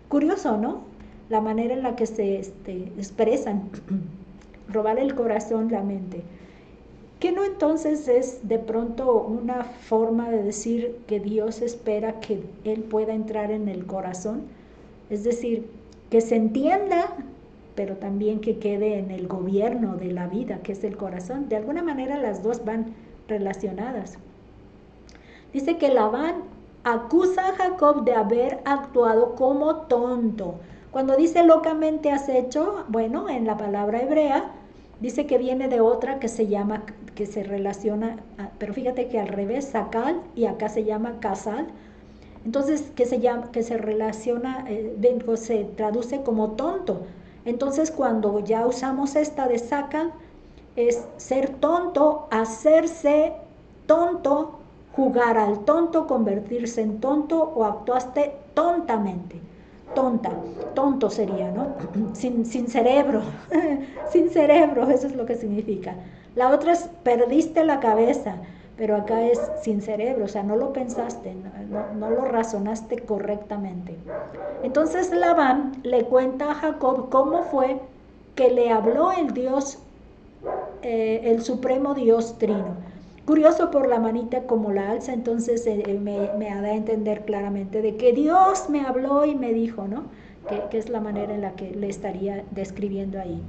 Curioso, ¿no? La manera en la que se expresan. Robar el corazón, la mente. ¿Qué no entonces es de pronto una forma de decir que Dios espera que Él pueda entrar en el corazón? Es decir, que se entienda, pero también que quede en el gobierno de la vida, que es el corazón. De alguna manera las dos van relacionadas. Dice que Labán acusa a Jacob de haber actuado como tonto. Cuando dice locamente has hecho, bueno, en la palabra hebrea dice que viene de otra que se llama, que se relaciona, pero fíjate que al revés, sacal, y acá se llama casal. Entonces, que se relaciona, se traduce como tonto. Entonces, cuando ya usamos esta de sacal, es ser tonto, hacerse tonto, jugar al tonto, convertirse en tonto, o actuaste tontamente. Tonto sería, ¿no? Sin cerebro, sin cerebro, eso es lo que significa. La otra es perdiste la cabeza, pero acá es sin cerebro, o sea, no lo pensaste, no lo razonaste correctamente. Entonces Labán le cuenta a Jacob cómo fue que le habló el Dios, el supremo Dios trino. Curioso por la manita como la alza, entonces me da a entender claramente de que Dios me habló y me dijo, ¿no? Que es la manera en la que le estaría describiendo ahí.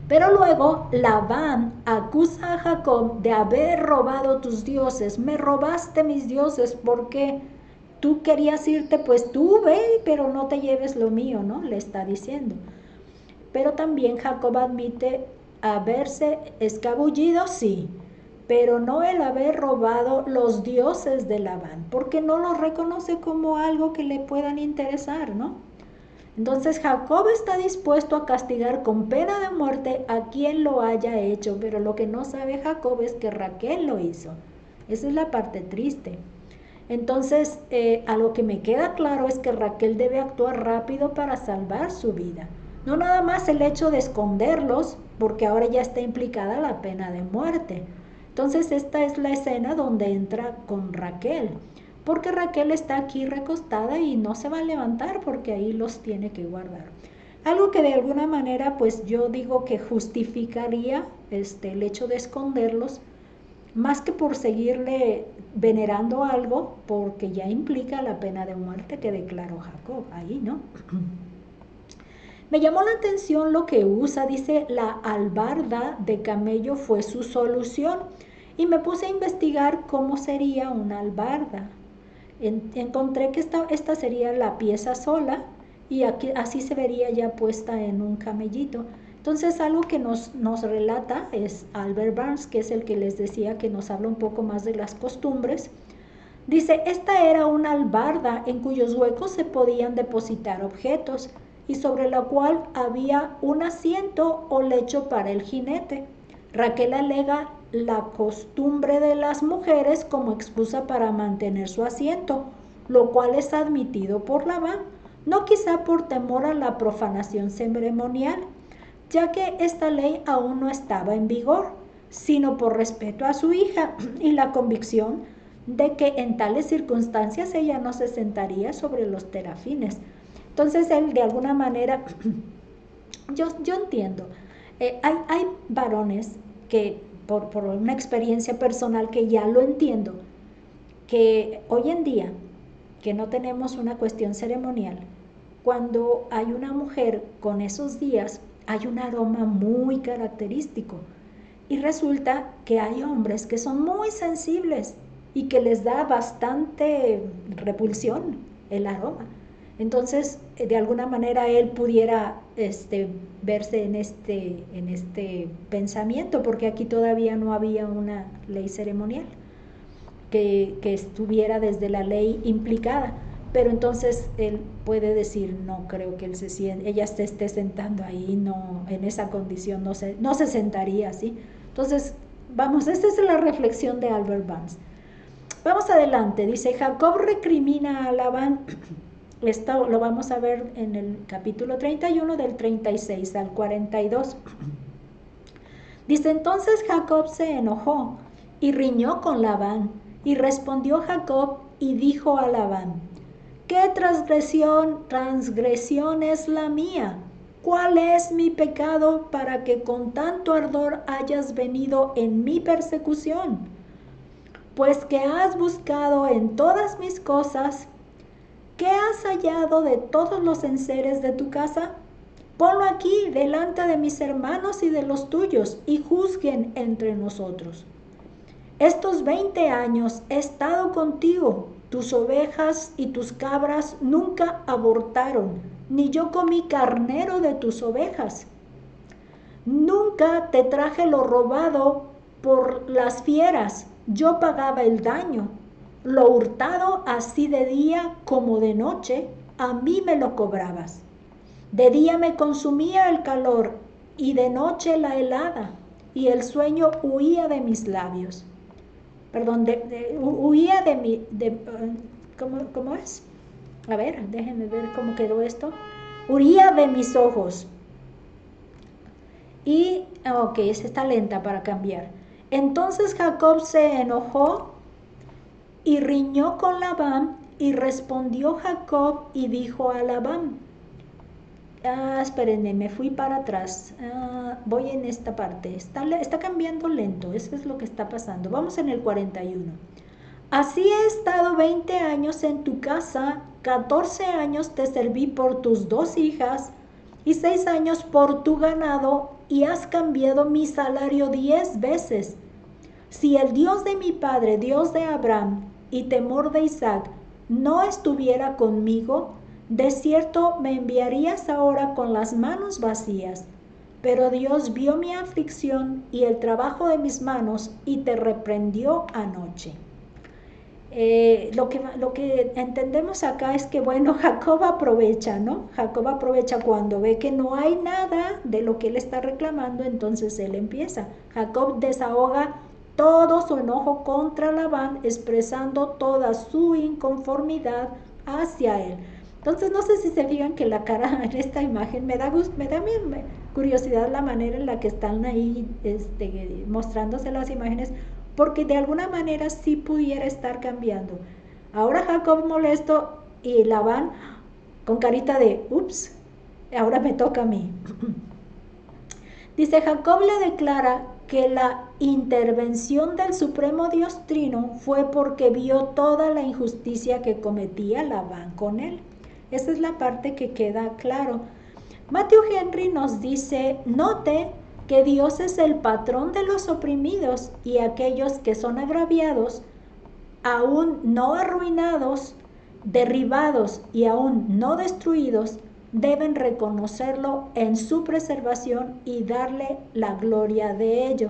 Pero luego Labán acusa a Jacob de haber robado tus dioses. Me robaste mis dioses porque tú querías irte, pues tú ve, pero no te lleves lo mío, ¿no? Le está diciendo. Pero también Jacob admite haberse escabullido, sí, pero no el haber robado los dioses de Labán, porque no los reconoce como algo que le puedan interesar, ¿no? Entonces Jacob está dispuesto a castigar con pena de muerte a quien lo haya hecho, pero lo que no sabe Jacob es que Raquel lo hizo. Esa es la parte triste. Entonces, algo que me queda claro es que Raquel debe actuar rápido para salvar su vida. No nada más el hecho de esconderlos, porque ahora ya está implicada la pena de muerte. Entonces, esta es la escena donde entra con Raquel, porque Raquel está aquí recostada y no se va a levantar porque ahí los tiene que guardar. Algo que de alguna manera, pues yo digo que justificaría el hecho de esconderlos, más que por seguirle venerando algo, porque ya implica la pena de muerte que declaró Jacob ahí, ¿no? Me llamó la atención lo que usa, dice, la albarda de camello fue su solución, y me puse a investigar cómo sería una albarda. Encontré que esta sería la pieza sola, y aquí, así se vería ya puesta en un camellito. Entonces, algo que nos relata es Albert Barnes, que es el que les decía que nos habla un poco más de las costumbres. Dice, esta era una albarda en cuyos huecos se podían depositar objetos y sobre la cual había un asiento o lecho para el jinete. Raquel alega la costumbre de las mujeres como excusa para mantener su asiento, lo cual es admitido por Labán, no quizá por temor a la profanación ceremonial, ya que esta ley aún no estaba en vigor, sino por respeto a su hija y la convicción de que en tales circunstancias ella no se sentaría sobre los terafines. Entonces él de alguna manera, yo entiendo, hay varones que por una experiencia personal que ya lo entiendo, que hoy en día, que no tenemos una cuestión ceremonial, cuando hay una mujer con esos días, hay un aroma muy característico. Y resulta que hay hombres que son muy sensibles y que les da bastante repulsión el aroma. Entonces, de alguna manera él pudiera verse en este pensamiento, porque aquí todavía no había una ley ceremonial que estuviera desde la ley implicada. Pero entonces él puede decir, no creo que ella se esté sentando ahí, no, en esa condición no se sentaría así. Entonces, vamos, esta es la reflexión de Albert Barnes. Vamos adelante, dice, Jacob recrimina a Labán. Esto lo vamos a ver en el capítulo 31 del 36 al 42. Dice, entonces Jacob se enojó y riñó con Labán, y respondió Jacob y dijo a Labán, ¿qué transgresión es la mía? ¿Cuál es mi pecado para que con tanto ardor hayas venido en mi persecución? Pues que has buscado en todas mis cosas, ¿qué has hallado de todos los enseres de tu casa? Ponlo aquí delante de mis hermanos y de los tuyos, y juzguen entre nosotros. Estos 20 años he estado contigo, tus ovejas y tus cabras nunca abortaron, ni yo comí carnero de tus ovejas. Nunca te traje lo robado por las fieras, yo pagaba el daño. Lo hurtado así de día como de noche, a mí me lo cobrabas. De día me consumía el calor y de noche la helada, y el sueño huía de mis labios. Perdón, huía de mi... ¿cómo es? A ver, déjenme ver cómo quedó esto. Huía de mis ojos. Y, ok, esta está lenta para cambiar. Entonces Jacob se enojó y riñó con Labán, y respondió Jacob y dijo a Labán, espérenme, me fui para atrás, voy en esta parte, está cambiando lento, eso es lo que está pasando. Vamos en el 41. Así he estado 20 años en tu casa, 14 años te serví por tus 2 hijas y 6 años por tu ganado, y has cambiado mi salario 10 veces. Si el Dios de mi padre, Dios de Abraham y temor de Isaac, no estuviera conmigo, de cierto me enviarías ahora con las manos vacías. pero Dios vio mi aflicción y el trabajo de mis manos y te reprendió anoche. Lo que entendemos acá es que, bueno, Jacob aprovecha, ¿no? Jacob aprovecha cuando ve que no hay nada de lo que él está reclamando, entonces él empieza. Jacob desahoga todo su enojo contra Labán, expresando toda su inconformidad hacia él. Entonces, no sé si se fijan que la cara en esta imagen me da curiosidad la manera en la que están ahí mostrándose las imágenes, porque de alguna manera sí pudiera estar cambiando. Ahora Jacob molesto y Labán con carita de ups, ahora me toca a mí. Dice, Jacob le declara que la intervención del Supremo Dios Trino fue porque vio toda la injusticia que cometía Labán con él. Esa es la parte que queda claro. Matthew Henry nos dice, note que Dios es el patrón de los oprimidos y aquellos que son agraviados, aún no arruinados, derribados y aún no destruidos, deben reconocerlo en su preservación y darle la gloria de ello.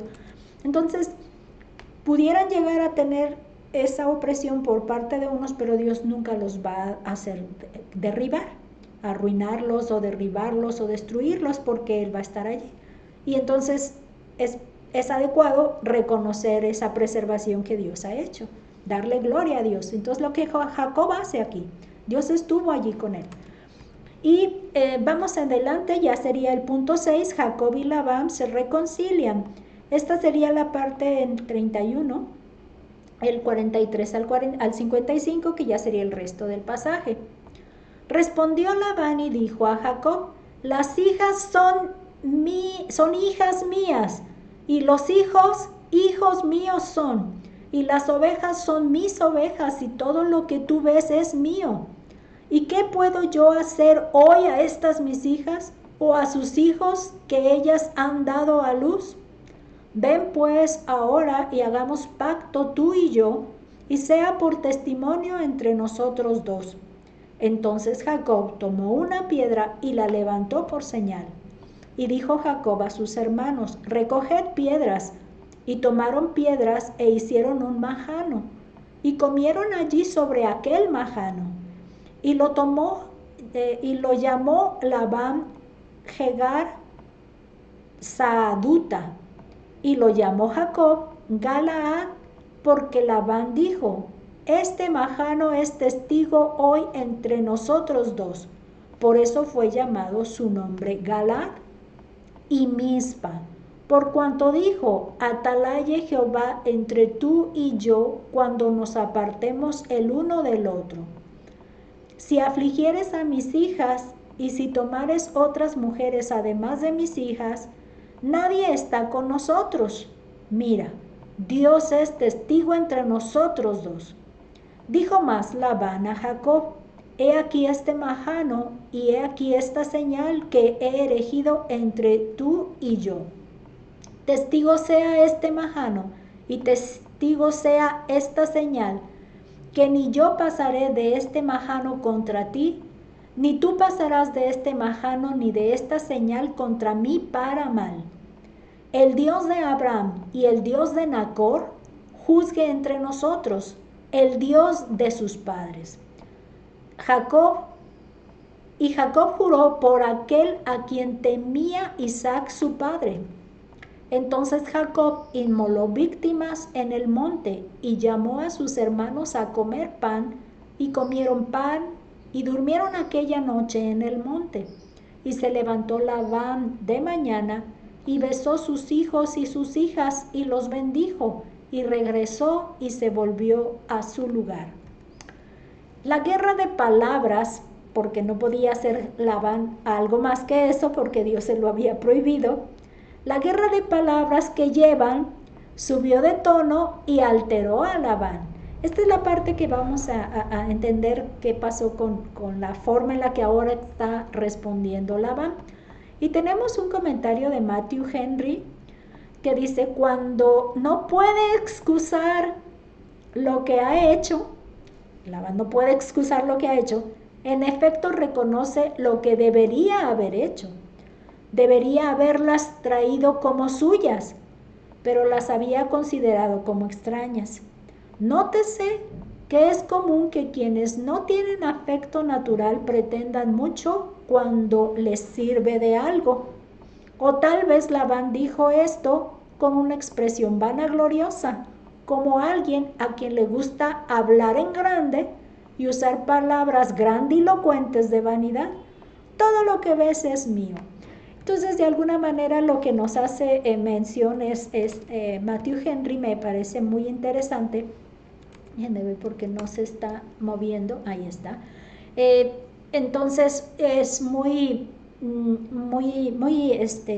Entonces, pudieran llegar a tener esa opresión por parte de unos, pero Dios nunca los va a hacer derribar, arruinarlos o derribarlos o destruirlos, porque Él va a estar allí. Y entonces es adecuado reconocer esa preservación que Dios ha hecho, darle gloria a Dios. Entonces lo que Jacob hace aquí, Dios estuvo allí con él. Y vamos adelante, ya sería el punto 6, Jacob y Labán se reconcilian. Esta sería la parte en 31, el 43 al 55, que ya sería el resto del pasaje. Respondió Labán y dijo a Jacob, las hijas son hijas mías, y los hijos míos son, y las ovejas son mis ovejas, y todo lo que tú ves es mío. ¿Y qué puedo yo hacer hoy a estas mis hijas, o a sus hijos que ellas han dado a luz? Ven pues ahora y hagamos pacto tú y yo, y sea por testimonio entre nosotros dos. Entonces Jacob tomó una piedra y la levantó por señal. Y dijo Jacob a sus hermanos, recoged piedras. Y tomaron piedras e hicieron un majano. Y comieron allí sobre aquel majano. Y lo tomó y lo llamó Labán Jegar Saaduta. Y lo llamó Jacob Galaad, porque Labán dijo, este majano es testigo hoy entre nosotros dos. Por eso fue llamado su nombre Galaad. Y Mizpa, por cuanto dijo, atalaye Jehová entre tú y yo cuando nos apartemos el uno del otro. Si afligieres a mis hijas, y si tomares otras mujeres además de mis hijas, nadie está con nosotros. Mira, Dios es testigo entre nosotros dos. Dijo más Labán a Jacob, he aquí este majano, y he aquí esta señal que he erigido entre tú y yo. Testigo sea este majano, y testigo sea esta señal, que ni yo pasaré de este majano contra ti, ni tú pasarás de este majano ni de esta señal contra mí para mal. El Dios de Abraham y el Dios de Nacor juzgue entre nosotros, el Dios de sus padres. Jacob juró por aquel a quien temía Isaac su padre. Entonces Jacob inmoló víctimas en el monte y llamó a sus hermanos a comer pan, y comieron pan y durmieron aquella noche en el monte. Y se levantó Labán de mañana y besó sus hijos y sus hijas y los bendijo, y regresó y se volvió a su lugar. La guerra de palabras, porque no podía hacer Labán algo más que eso, porque Dios se lo había prohibido. La guerra de palabras que llevan subió de tono y alteró a Labán. Esta es la parte que vamos a entender qué pasó con la forma en la que ahora está respondiendo Labán. Y tenemos un comentario de Matthew Henry que dice, cuando no puede excusar lo que ha hecho, Labán no puede excusar lo que ha hecho, en efecto reconoce lo que debería haber hecho. Debería haberlas traído como suyas, pero las había considerado como extrañas. Nótese que es común que quienes no tienen afecto natural pretendan mucho cuando les sirve de algo. O tal vez Labán dijo esto con una expresión vanagloriosa, como alguien a quien le gusta hablar en grande y usar palabras grandilocuentes de vanidad. Todo lo que ves es mío. Entonces, de alguna manera, lo que nos hace mención es Matthew Henry, me parece muy interesante. Déjenme ver porque no se está moviendo. Ahí está. Entonces, es muy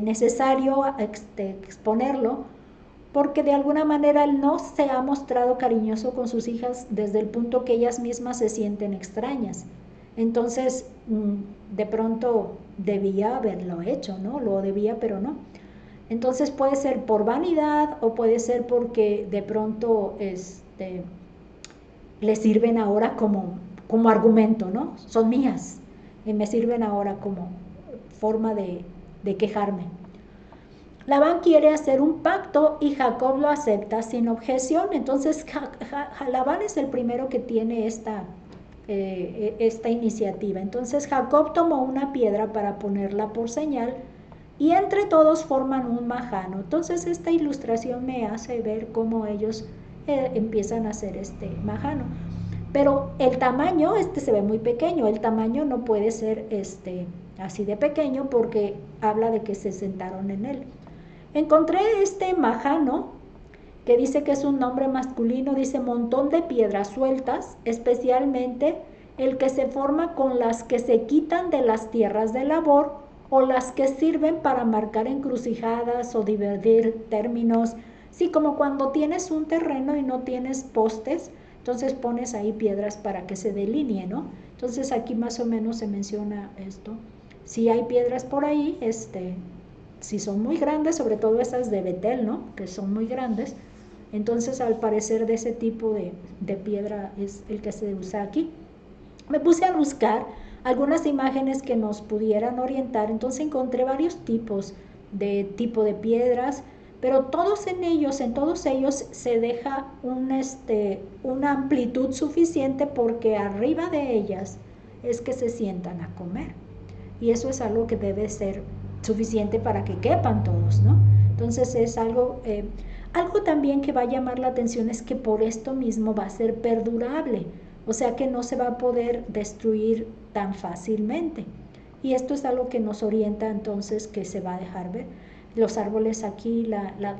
necesario exponerlo, porque de alguna manera él no se ha mostrado cariñoso con sus hijas desde el punto que ellas mismas se sienten extrañas. Entonces, de pronto debía haberlo hecho, ¿no? Lo debía, pero no. Entonces puede ser por vanidad o puede ser porque de pronto le sirven ahora como argumento, ¿no? Son mías y me sirven ahora como forma de quejarme. Labán quiere hacer un pacto y Jacob lo acepta sin objeción. Entonces Labán es el primero que tiene esta iniciativa. Entonces Jacob tomó una piedra para ponerla por señal y entre todos forman un majano. Entonces esta ilustración me hace ver cómo ellos empiezan a hacer este majano. Pero el tamaño, se ve muy pequeño, el tamaño no puede ser así de pequeño porque habla de que se sentaron en él. Encontré este majano que dice que es un nombre masculino, dice montón de piedras sueltas, especialmente el que se forma con las que se quitan de las tierras de labor o las que sirven para marcar encrucijadas o divertir términos. Sí, como cuando tienes un terreno y no tienes postes, entonces pones ahí piedras para que se delinee, ¿no? Entonces aquí más o menos se menciona esto. Si hay piedras por ahí, si son muy grandes, sobre todo esas de Betel, ¿no? Que son muy grandes, entonces al parecer de ese tipo de piedra es el que se usa aquí. Me puse a buscar algunas imágenes que nos pudieran orientar, entonces encontré varios tipos de piedras, pero en todos ellos se deja una amplitud suficiente porque arriba de ellas es que se sientan a comer. Y eso es algo que debe ser suficiente para que quepan todos, ¿no? Entonces es algo también que va a llamar la atención es que por esto mismo va a ser perdurable, o sea que no se va a poder destruir tan fácilmente. Y esto es algo que nos orienta entonces que se va a dejar ver. Los árboles aquí,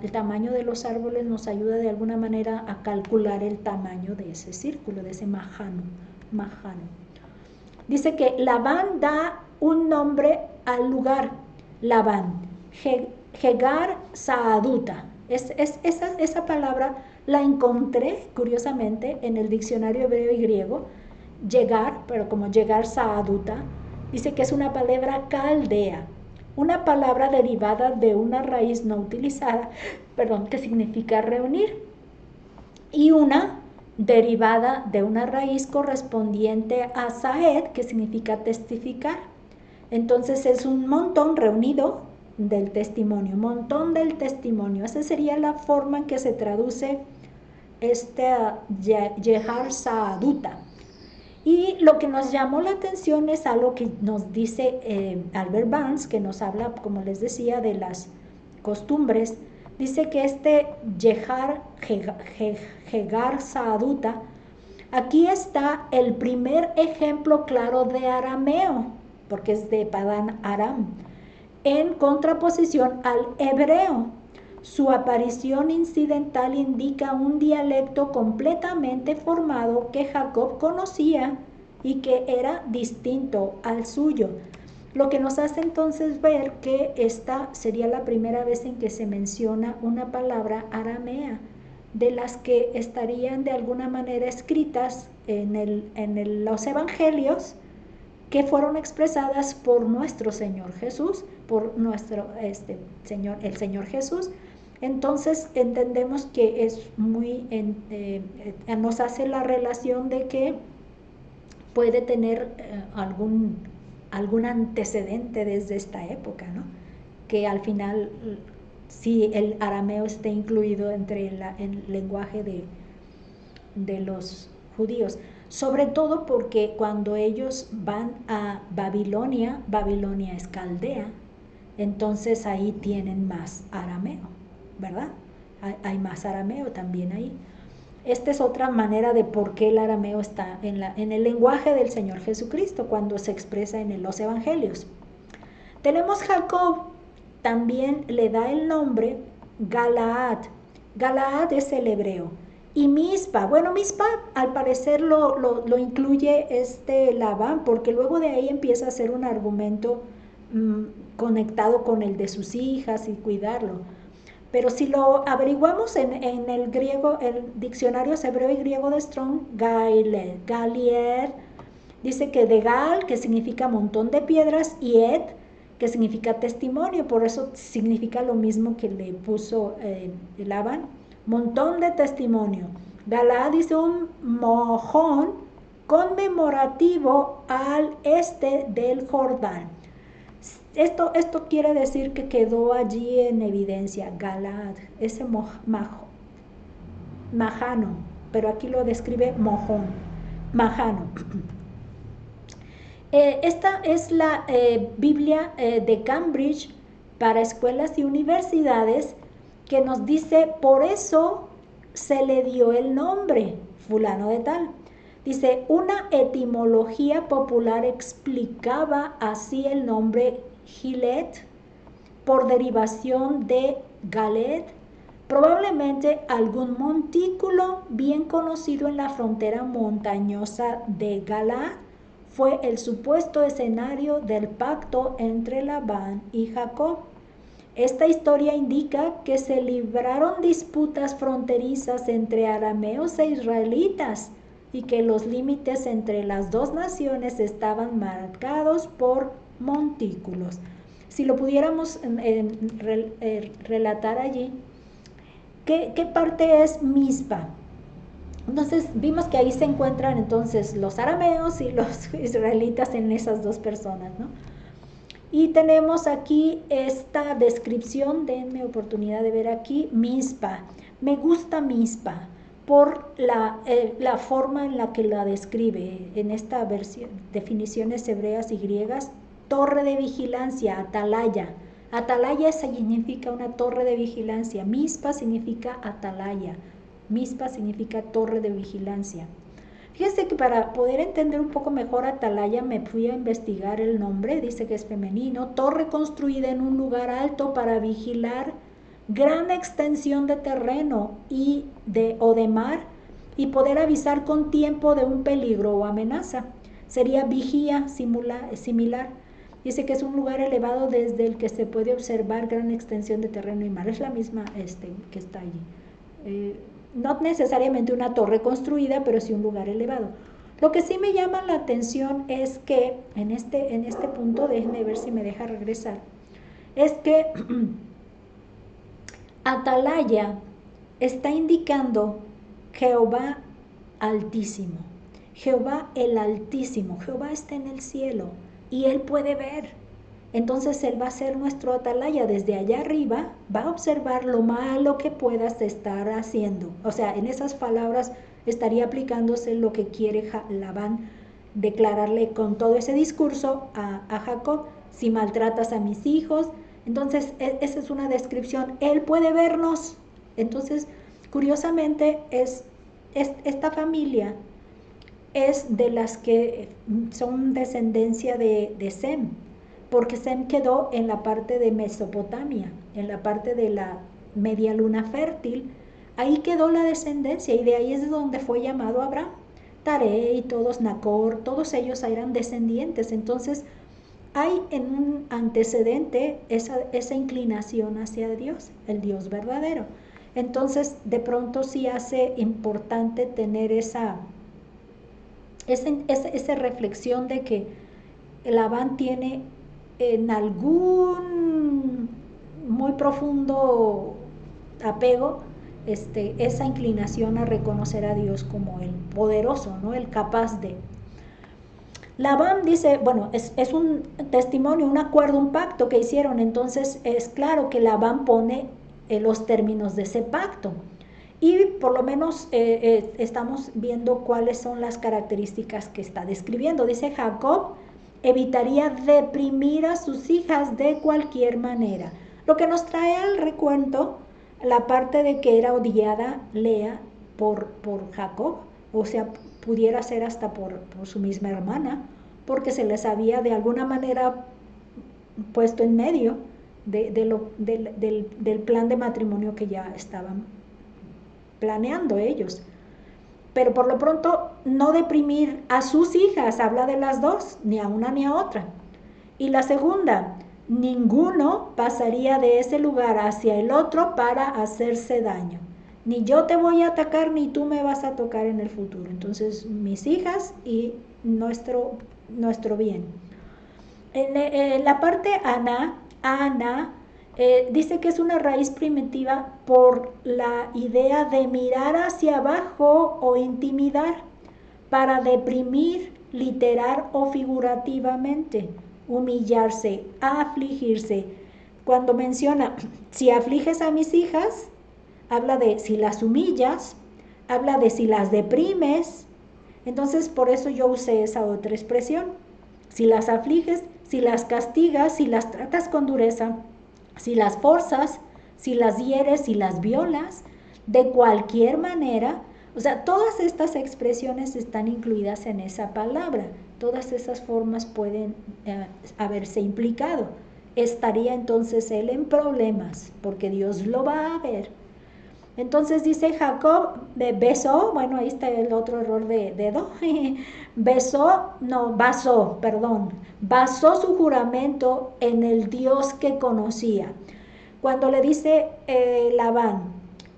el tamaño de los árboles nos ayuda de alguna manera a calcular el tamaño de ese círculo, de ese majano. Dice que Labán da un nombre al lugar, Labán, Jegar Saaduta. Esa palabra la encontré curiosamente en el diccionario hebreo y griego, llegar, pero como llegar Saaduta, dice que es una palabra caldea, una palabra derivada de una raíz no utilizada, que significa reunir, y una derivada de una raíz correspondiente a Saed, que significa testificar. Entonces es un montón reunido del testimonio, montón del testimonio. Esa sería la forma en que se traduce Yehar Saaduta. Y lo que nos llamó la atención es algo que nos dice Albert Barnes, que nos habla, como les decía, de las costumbres. Dice que Jegar Saaduta, aquí está el primer ejemplo claro de arameo, porque es de Padán Aram, en contraposición al hebreo. Su aparición incidental indica un dialecto completamente formado que Jacob conocía y que era distinto al suyo. Lo que nos hace entonces ver que esta sería la primera vez en que se menciona una palabra aramea, de las que estarían de alguna manera escritas en los evangelios, que fueron expresadas por nuestro Señor Jesús, por nuestro el Señor Jesús. Entonces entendemos que es nos hace la relación de que puede tener algún antecedente desde esta época, ¿no? que al final sí el arameo esté incluido entre el lenguaje de los judíos, sobre todo porque cuando ellos van a Babilonia, Babilonia es Caldea, entonces ahí tienen más arameo, ¿verdad? Hay más arameo también ahí. Esta es otra manera de por qué el arameo está en el lenguaje del Señor Jesucristo cuando se expresa en los evangelios. Tenemos Jacob, también le da el nombre Galaad. Galaad es el hebreo. Y Mizpa, bueno, Mizpa al parecer lo incluye Labán, porque luego de ahí empieza a hacer un argumento conectado con el de sus hijas y cuidarlo. Pero si lo averiguamos en el griego, el diccionario hebreo y griego de Strong, Galier, dice que de Gal, que significa montón de piedras, y Ed, que significa testimonio, por eso significa lo mismo que le puso Labán, montón de testimonio. Galaad dice un mojón conmemorativo al este del Jordán. Esto quiere decir que quedó allí en evidencia, Galaad, ese majano, pero aquí lo describe mojón, majano. Esta es la Biblia de Cambridge para escuelas y universidades, que nos dice, por eso se le dio el nombre, fulano de tal. Dice, una etimología popular explicaba así el nombre Gilead, por derivación de Galed, probablemente algún montículo bien conocido en la frontera montañosa de Galaad fue el supuesto escenario del pacto entre Labán y Jacob. Esta historia indica que se libraron disputas fronterizas entre arameos e israelitas y que los límites entre las dos naciones estaban marcados por montículos. Si lo pudiéramos relatar allí, ¿qué parte es Mizpa? Entonces vimos que ahí se encuentran entonces los arameos y los israelitas en esas dos personas, ¿no? Y tenemos aquí esta descripción, denme oportunidad de ver aquí, Mizpa. Me gusta Mizpa por la forma en la que la describe en esta versión, definiciones hebreas y griegas. Torre de vigilancia, atalaya. Atalaya significa una torre de vigilancia. Mizpa significa atalaya. Mizpa significa torre de vigilancia. Fíjense que para poder entender un poco mejor atalaya me fui a investigar el nombre, dice que es femenino, torre construida en un lugar alto para vigilar gran extensión de terreno o de mar y poder avisar con tiempo de un peligro o amenaza. Sería vigía similar. Dice que es un lugar elevado desde el que se puede observar gran extensión de terreno y mar. Es la misma que está allí. No necesariamente una torre construida, pero sí un lugar elevado. Lo que sí me llama la atención es que en este punto, déjenme ver si me deja regresar, es que atalaya está indicando Jehová Altísimo. Jehová el Altísimo. Jehová está en el cielo y Él puede ver. Entonces Él va a ser nuestro atalaya. Desde allá arriba va a observar lo malo que puedas estar haciendo. O sea, en esas palabras estaría aplicándose lo que quiere Labán declararle con todo ese discurso a Jacob. Si maltratas a mis hijos, entonces esa es una descripción. Él puede vernos. Entonces, curiosamente, esta familia es de las que son descendencia de Sem, porque Sem quedó en la parte de Mesopotamia, en la parte de la media luna fértil. Ahí quedó la descendencia y de ahí es de donde fue llamado Abraham. Taré y todos, Nacor, todos ellos eran descendientes. Entonces hay en un antecedente esa inclinación hacia Dios, el Dios verdadero. Entonces de pronto sí hace importante tener esa reflexión de que Labán tiene en algún muy profundo apego esa inclinación a reconocer a Dios como el poderoso, ¿no? El capaz de. Labán dice, bueno, es un testimonio, un acuerdo, un pacto que hicieron, entonces es claro que Labán pone los términos de ese pacto. Y por lo menos estamos viendo cuáles son las características que está describiendo. Dice Jacob evitaría deprimir a sus hijas de cualquier manera. Lo que nos trae al recuento la parte de que era odiada Lea por Jacob, o sea, pudiera ser hasta por su misma hermana, porque se les había de alguna manera puesto en medio del plan de matrimonio que ya estaban planeando ellos. Pero por lo pronto no deprimir a sus hijas, habla de las dos, ni a una ni a otra. Y la segunda, ninguno pasaría de ese lugar hacia el otro para hacerse daño. Ni yo te voy a atacar, ni tú me vas a tocar en el futuro. Entonces, mis hijas y nuestro bien. En la parte Ana dice que es una raíz primitiva por la idea de mirar hacia abajo o intimidar para deprimir, literal o figurativamente, humillarse, afligirse. Cuando menciona, si afliges a mis hijas, habla de si las humillas, habla de si las deprimes. Entonces, por eso yo usé esa otra expresión. Si las afliges, si las castigas, si las tratas con dureza, si las forzas, si las hieres, si las violas, de cualquier manera, o sea, todas estas expresiones están incluidas en esa palabra. Todas esas formas pueden haberse implicado. Estaría entonces él en problemas, porque Dios lo va a ver. Entonces dice Jacob, besó, bueno, ahí está el otro error de dedo, basó su juramento en el Dios que conocía. Cuando le dice Labán,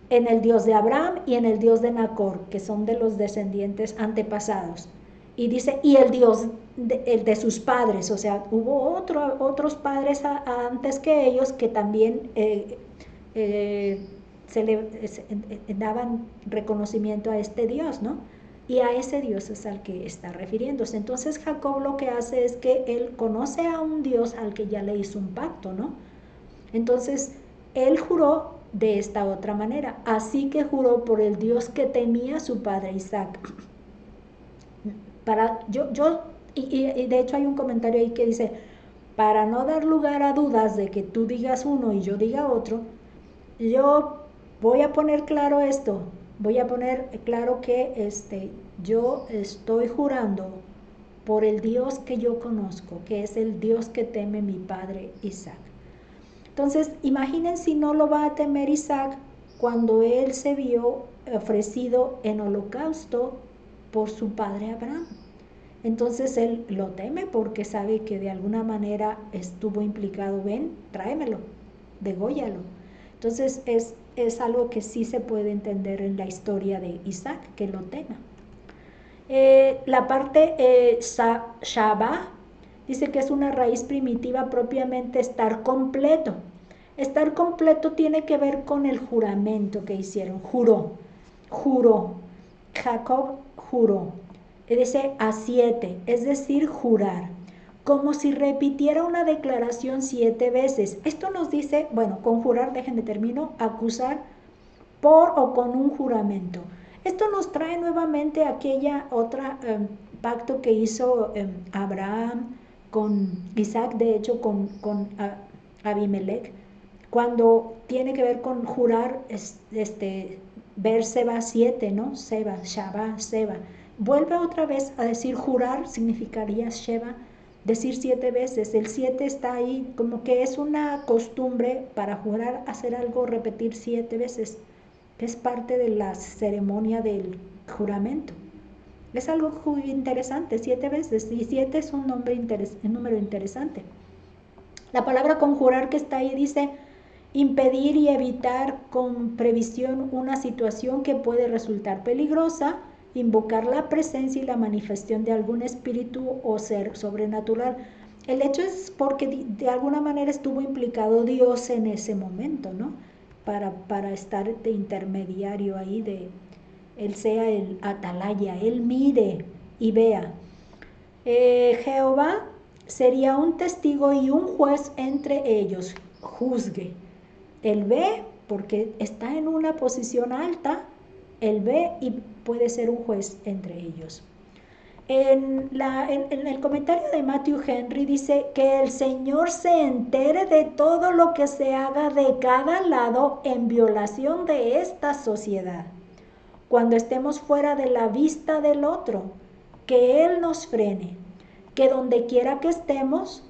en el Dios de Abraham y en el Dios de Nacor, que son de los descendientes antepasados. Y dice, y el Dios el de sus padres, o sea, hubo otros padres antes que ellos que también se le daban reconocimiento a este Dios, ¿no? Y a ese Dios es al que está refiriéndose. Entonces Jacob lo que hace es que él conoce a un Dios al que ya le hizo un pacto, ¿no? Entonces él juró de esta otra manera, así que juró por el Dios que temía a su padre Isaac. Y de hecho hay un comentario ahí que dice, para no dar lugar a dudas de que tú digas uno y yo diga otro, yo voy a poner claro esto, voy a poner claro que yo estoy jurando por el Dios que yo conozco, que es el Dios que teme mi padre Isaac. Entonces, imaginen si no lo va a temer Isaac cuando él se vio ofrecido en holocausto por su padre Abraham. Entonces él lo teme porque sabe que de alguna manera estuvo implicado, ven, tráemelo, dególlalo. Entonces es algo que sí se puede entender en la historia de Isaac, que lo tema. La parte Shabá dice que es una raíz primitiva propiamente estar completo. Estar completo tiene que ver con el juramento que hicieron. Juró. Jacob juró. Dice a 7, es decir, jurar. Como si repitiera una declaración 7 veces. Esto nos dice, bueno, conjurar, déjenme termino, acusar por o con un juramento. Esto nos trae nuevamente aquella otra pacto que hizo Abraham con Isaac, de hecho con Abimelech, cuando tiene que ver con jurar, ver Seba 7, ¿no? Seba, Shabá, Seba. Vuelve otra vez a decir jurar, significaría Sheba, decir 7 veces. El 7 está ahí, como que es una costumbre para jurar, hacer algo, repetir 7 veces. Es parte de la ceremonia del juramento. Es algo muy interesante, 7 veces, y 7 es un número interesante. La palabra conjurar que está ahí dice impedir y evitar con previsión una situación que puede resultar peligrosa, invocar la presencia y la manifestación de algún espíritu o ser sobrenatural. El hecho es porque de alguna manera estuvo implicado Dios en ese momento, ¿no? Para estar de intermediario ahí, él sea el atalaya, él mire y vea. Jehová sería un testigo y un juez entre ellos, juzgue. Él ve, porque está en una posición alta, él ve y puede ser un juez entre ellos. En el comentario de Matthew Henry dice que el Señor se entere de todo lo que se haga de cada lado en violación de esta sociedad. Cuando estemos fuera de la vista del otro, que Él nos frene, que donde quiera que estemos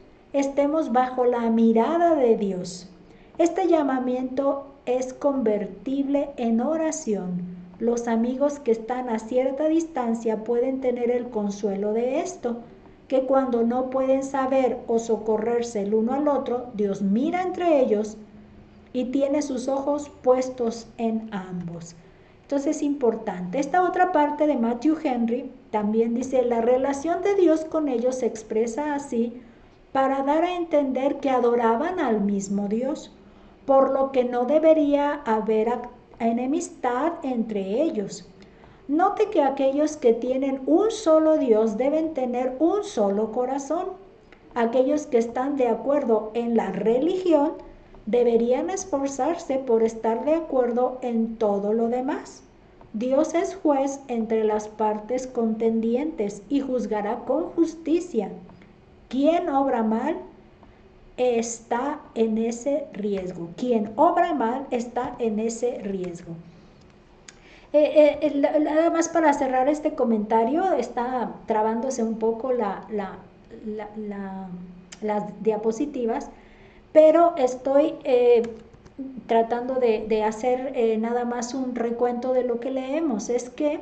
bajo la mirada de Dios. Este llamamiento es convertible en oración. Los amigos que están a cierta distancia pueden tener el consuelo de esto, que cuando no pueden saber o socorrerse el uno al otro, Dios mira entre ellos y tiene sus ojos puestos en ambos. Entonces es importante. Esta otra parte de Matthew Henry también dice, la relación de Dios con ellos se expresa así para dar a entender que adoraban al mismo Dios, por lo que no debería haber enemistad entre ellos. Note que aquellos que tienen un solo Dios deben tener un solo corazón. Aquellos que están de acuerdo en la religión deberían esforzarse por estar de acuerdo en todo lo demás. Dios es juez entre las partes contendientes y juzgará con justicia. Quien obra mal está en ese riesgo. Quien obra mal está en ese riesgo. Nada más para cerrar este comentario, está trabándose un poco las diapositivas, pero estoy tratando de hacer nada más un recuento de lo que leemos. Es que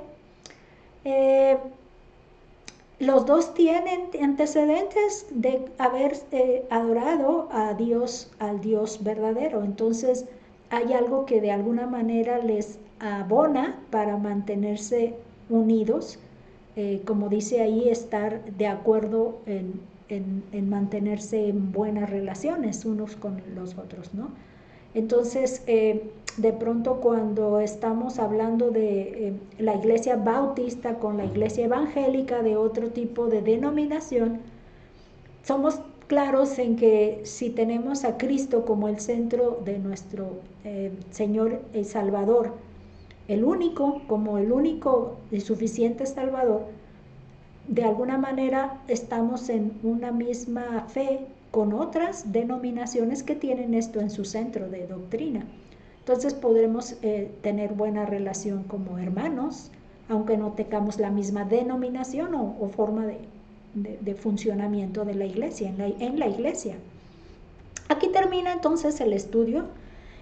los dos tienen antecedentes de haber adorado a Dios, al Dios verdadero. Entonces hay algo que de alguna manera les abona para mantenerse unidos, como dice ahí, estar de acuerdo en mantenerse en buenas relaciones unos con los otros, ¿no? Entonces, de pronto cuando estamos hablando de la iglesia bautista con la iglesia evangélica de otro tipo de denominación, somos claros en que si tenemos a Cristo como el centro de nuestro Señor y Salvador, el único, como el único y suficiente Salvador, de alguna manera estamos en una misma fe con otras denominaciones que tienen esto en su centro de doctrina. Entonces podremos tener buena relación como hermanos, aunque no tengamos la misma denominación o forma de funcionamiento de la iglesia, en la iglesia. Aquí termina entonces el estudio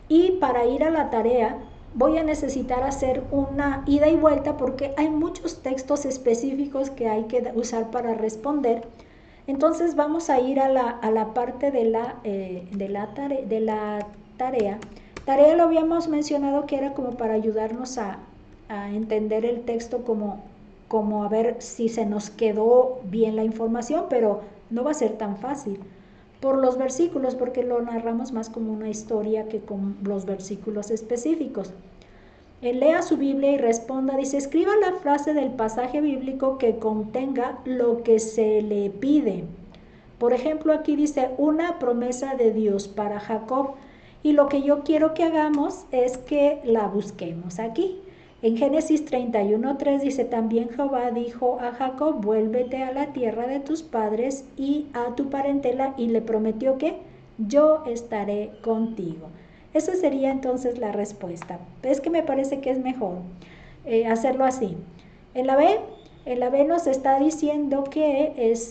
y para ir a la tarea voy a necesitar hacer una ida y vuelta porque hay muchos textos específicos que hay que usar para responder. Entonces vamos a ir a la parte de la tarea. Tarea lo habíamos mencionado que era como para ayudarnos a entender el texto como a ver si se nos quedó bien la información, pero no va a ser tan fácil por los versículos, porque lo narramos más como una historia que con los versículos específicos. Lea su Biblia y responda, dice, escriba la frase del pasaje bíblico que contenga lo que se le pide. Por ejemplo, aquí dice una promesa de Dios para Jacob y lo que yo quiero que hagamos es que la busquemos aquí. En Génesis 31:3 dice, también Jehová dijo a Jacob, vuélvete a la tierra de tus padres y a tu parentela, y le prometió que yo estaré contigo. Esa sería entonces la respuesta. Es que me parece que es mejor hacerlo así. En la B nos está diciendo que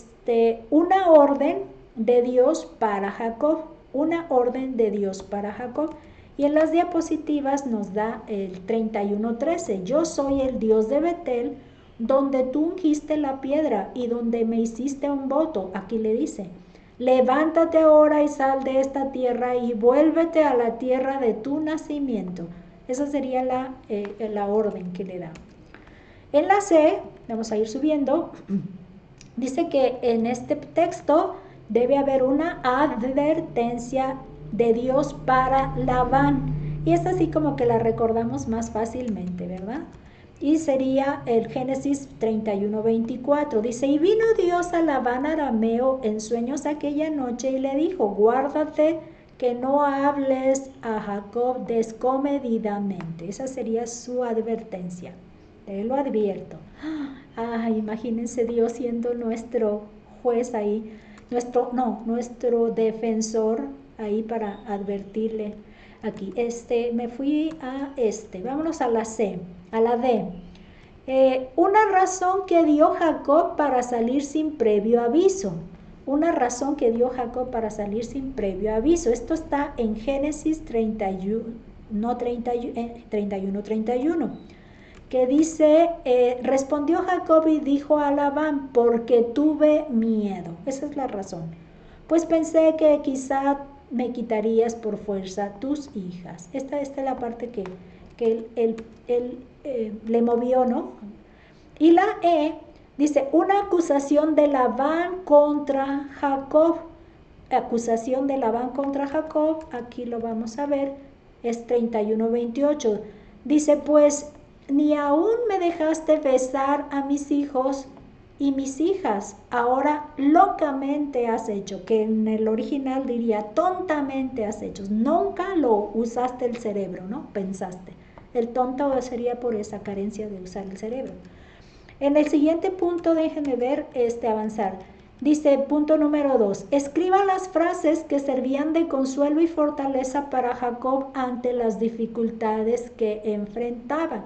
una orden de Dios para Jacob, una orden de Dios para Jacob. Y en las diapositivas nos da el 31:13. Yo soy el Dios de Betel, donde tú ungiste la piedra y donde me hiciste un voto. Aquí le dice, levántate ahora y sal de esta tierra y vuélvete a la tierra de tu nacimiento. Esa sería la orden que le da. En la C, vamos a ir subiendo, dice que en este texto debe haber una advertencia de Dios para Labán. Y es así como que la recordamos más fácilmente, ¿verdad? y sería el Génesis 31:24. Dice, y vino Dios a Labán arameo en sueños aquella noche y le dijo, guárdate que no hables a Jacob descomedidamente. Esa sería su advertencia. Te lo advierto. Ay, imagínense Dios siendo nuestro juez ahí, nuestro defensor ahí para advertirle. Aquí, me fui a vámonos a la C, a la D. Una razón que dio Jacob para salir sin previo aviso. Una razón que dio Jacob para salir sin previo aviso. Esto está en Génesis 31, que dice, respondió Jacob y dijo a Labán, porque tuve miedo. Esa es la razón. Pues pensé que quizá me quitarías por fuerza tus hijas. Esta es la parte que él le movió, ¿no? Y la E dice, una acusación de Labán contra Jacob. Acusación de Labán contra Jacob, aquí lo vamos a ver, es 31:28. Dice, pues ni aún me dejaste besar a mis hijos y mis hijas, ahora locamente has hecho, que en el original diría tontamente has hecho, nunca lo usaste el cerebro, ¿no? Pensaste. El tonto sería por esa carencia de usar el cerebro. En el siguiente punto, déjenme ver, avanzar. Dice, punto número 2, escriba las frases que servían de consuelo y fortaleza para Jacob ante las dificultades que enfrentaba.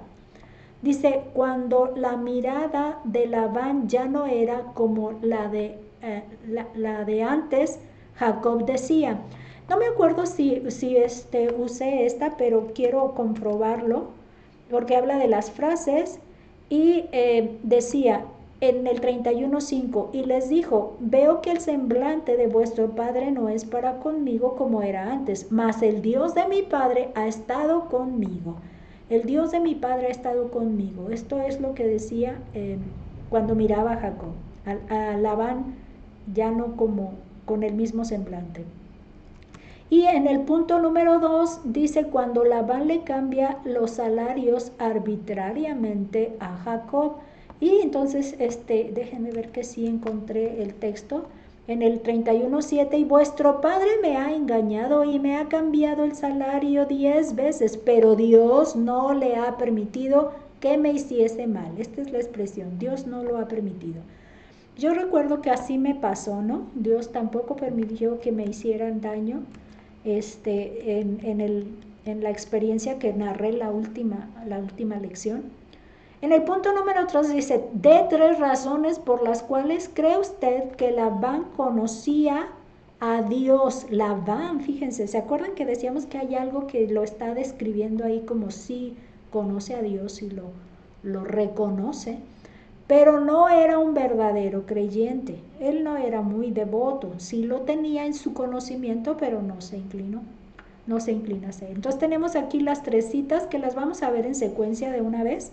Dice, cuando la mirada de Labán ya no era como la de antes, Jacob decía, no me acuerdo si usé esta, pero quiero comprobarlo, porque habla de las frases, y decía en el 31:5, y les dijo, veo que el semblante de vuestro padre no es para conmigo como era antes, mas el Dios de mi padre ha estado conmigo. El Dios de mi padre ha estado conmigo. Esto es lo que decía cuando miraba a Jacob. A Labán ya no como con el mismo semblante. Y en el punto número 2 dice, cuando Labán le cambia los salarios arbitrariamente a Jacob. Y entonces, déjenme ver que sí encontré el texto. En el 31:7, y vuestro padre me ha engañado y me ha cambiado el salario 10 veces, pero Dios no le ha permitido que me hiciese mal. Esta es la expresión, Dios no lo ha permitido. Yo recuerdo que así me pasó, ¿no? Dios tampoco permitió que me hicieran daño en la experiencia que narré la última lección. En el punto número 3 dice, de 3 razones por las cuales cree usted que Labán conocía a Dios. Labán, fíjense, ¿se acuerdan que decíamos que hay algo que lo está describiendo ahí como si conoce a Dios y lo reconoce? Pero no era un verdadero creyente, él no era muy devoto, sí lo tenía en su conocimiento, pero no se inclinó, no se inclina a hacer. Entonces tenemos aquí las 3 citas que las vamos a ver en secuencia de una vez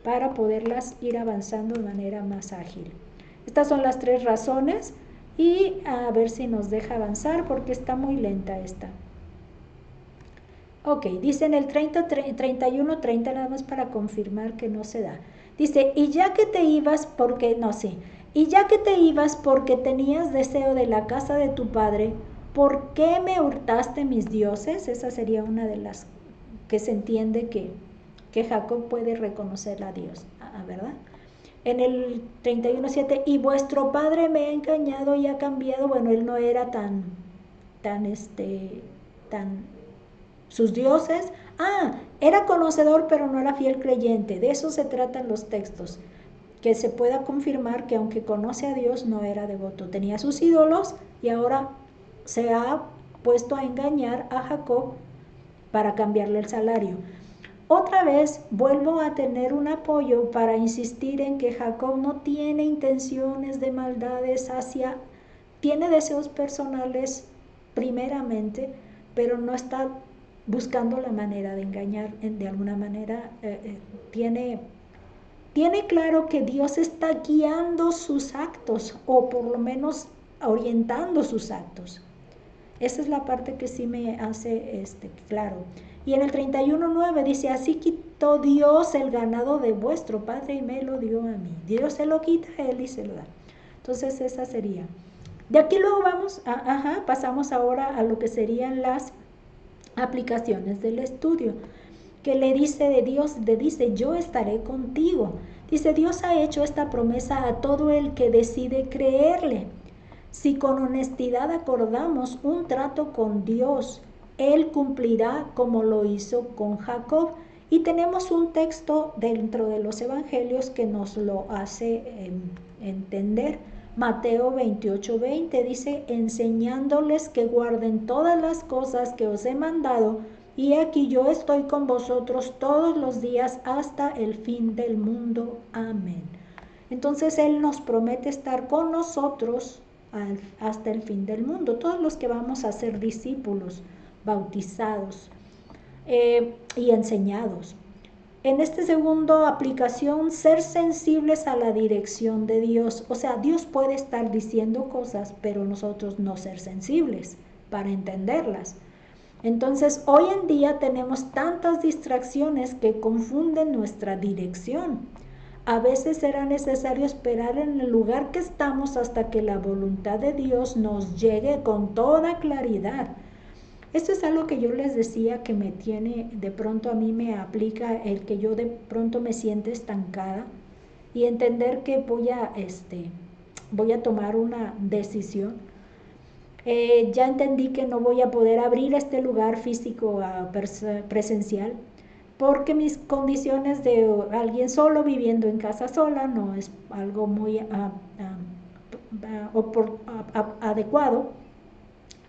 para poderlas ir avanzando de manera más ágil. Estas son las 3 razones y a ver si nos deja avanzar porque está muy lenta esta. Ok, dice en el 31:30 nada más para confirmar que no se da. Dice, y ya que te ibas porque tenías deseo de la casa de tu padre, ¿por qué me hurtaste mis dioses? Esa sería una de las que se entiende que Jacob puede reconocer a Dios, ¿verdad? En el 31:7, y vuestro padre me ha engañado y ha cambiado. Bueno, él no era tan sus dioses. Era conocedor pero no era fiel creyente. De eso se tratan los textos, que se pueda confirmar que aunque conoce a Dios no era devoto, tenía sus ídolos y ahora se ha puesto a engañar a Jacob para cambiarle el salario. Otra vez vuelvo a tener un apoyo para insistir en que Jacob no tiene intenciones de maldades tiene deseos personales primeramente, pero no está buscando la manera de engañar de alguna manera. Tiene claro que Dios está guiando sus actos, o por lo menos orientando sus actos. Esa es la parte que sí me hace claro. Y en el 31:9 dice, así quitó Dios el ganado de vuestro padre y me lo dio a mí. Dios se lo quita a él y se lo da. Entonces esa sería. De aquí luego pasamos ahora a lo que serían las aplicaciones del estudio, que le dice de Dios, le dice, yo estaré contigo. Dice, Dios ha hecho esta promesa a todo el que decide creerle. Si con honestidad acordamos un trato con Dios, Él cumplirá como lo hizo con Jacob. Y tenemos un texto dentro de los evangelios que nos lo hace entender. Mateo 28:20 dice, enseñándoles que guarden todas las cosas que os he mandado, y aquí yo estoy con vosotros todos los días hasta el fin del mundo. Amén. Entonces Él nos promete estar con nosotros hasta el fin del mundo, todos los que vamos a ser discípulos, bautizados y enseñados. En este segundo aplicación, ser sensibles a la dirección de Dios. O sea, Dios puede estar diciendo cosas, pero nosotros no ser sensibles para entenderlas. Entonces, hoy en día tenemos tantas distracciones que confunden nuestra dirección. A veces será necesario esperar en el lugar que estamos hasta que la voluntad de Dios nos llegue con toda claridad. Esto es algo que yo les decía que me tiene, de pronto a mí me aplica el que yo de pronto me siente estancada y entender que voy a tomar una decisión. Ya entendí que no voy a poder abrir este lugar físico presencial porque mis condiciones de alguien solo viviendo en casa sola no es algo muy adecuado,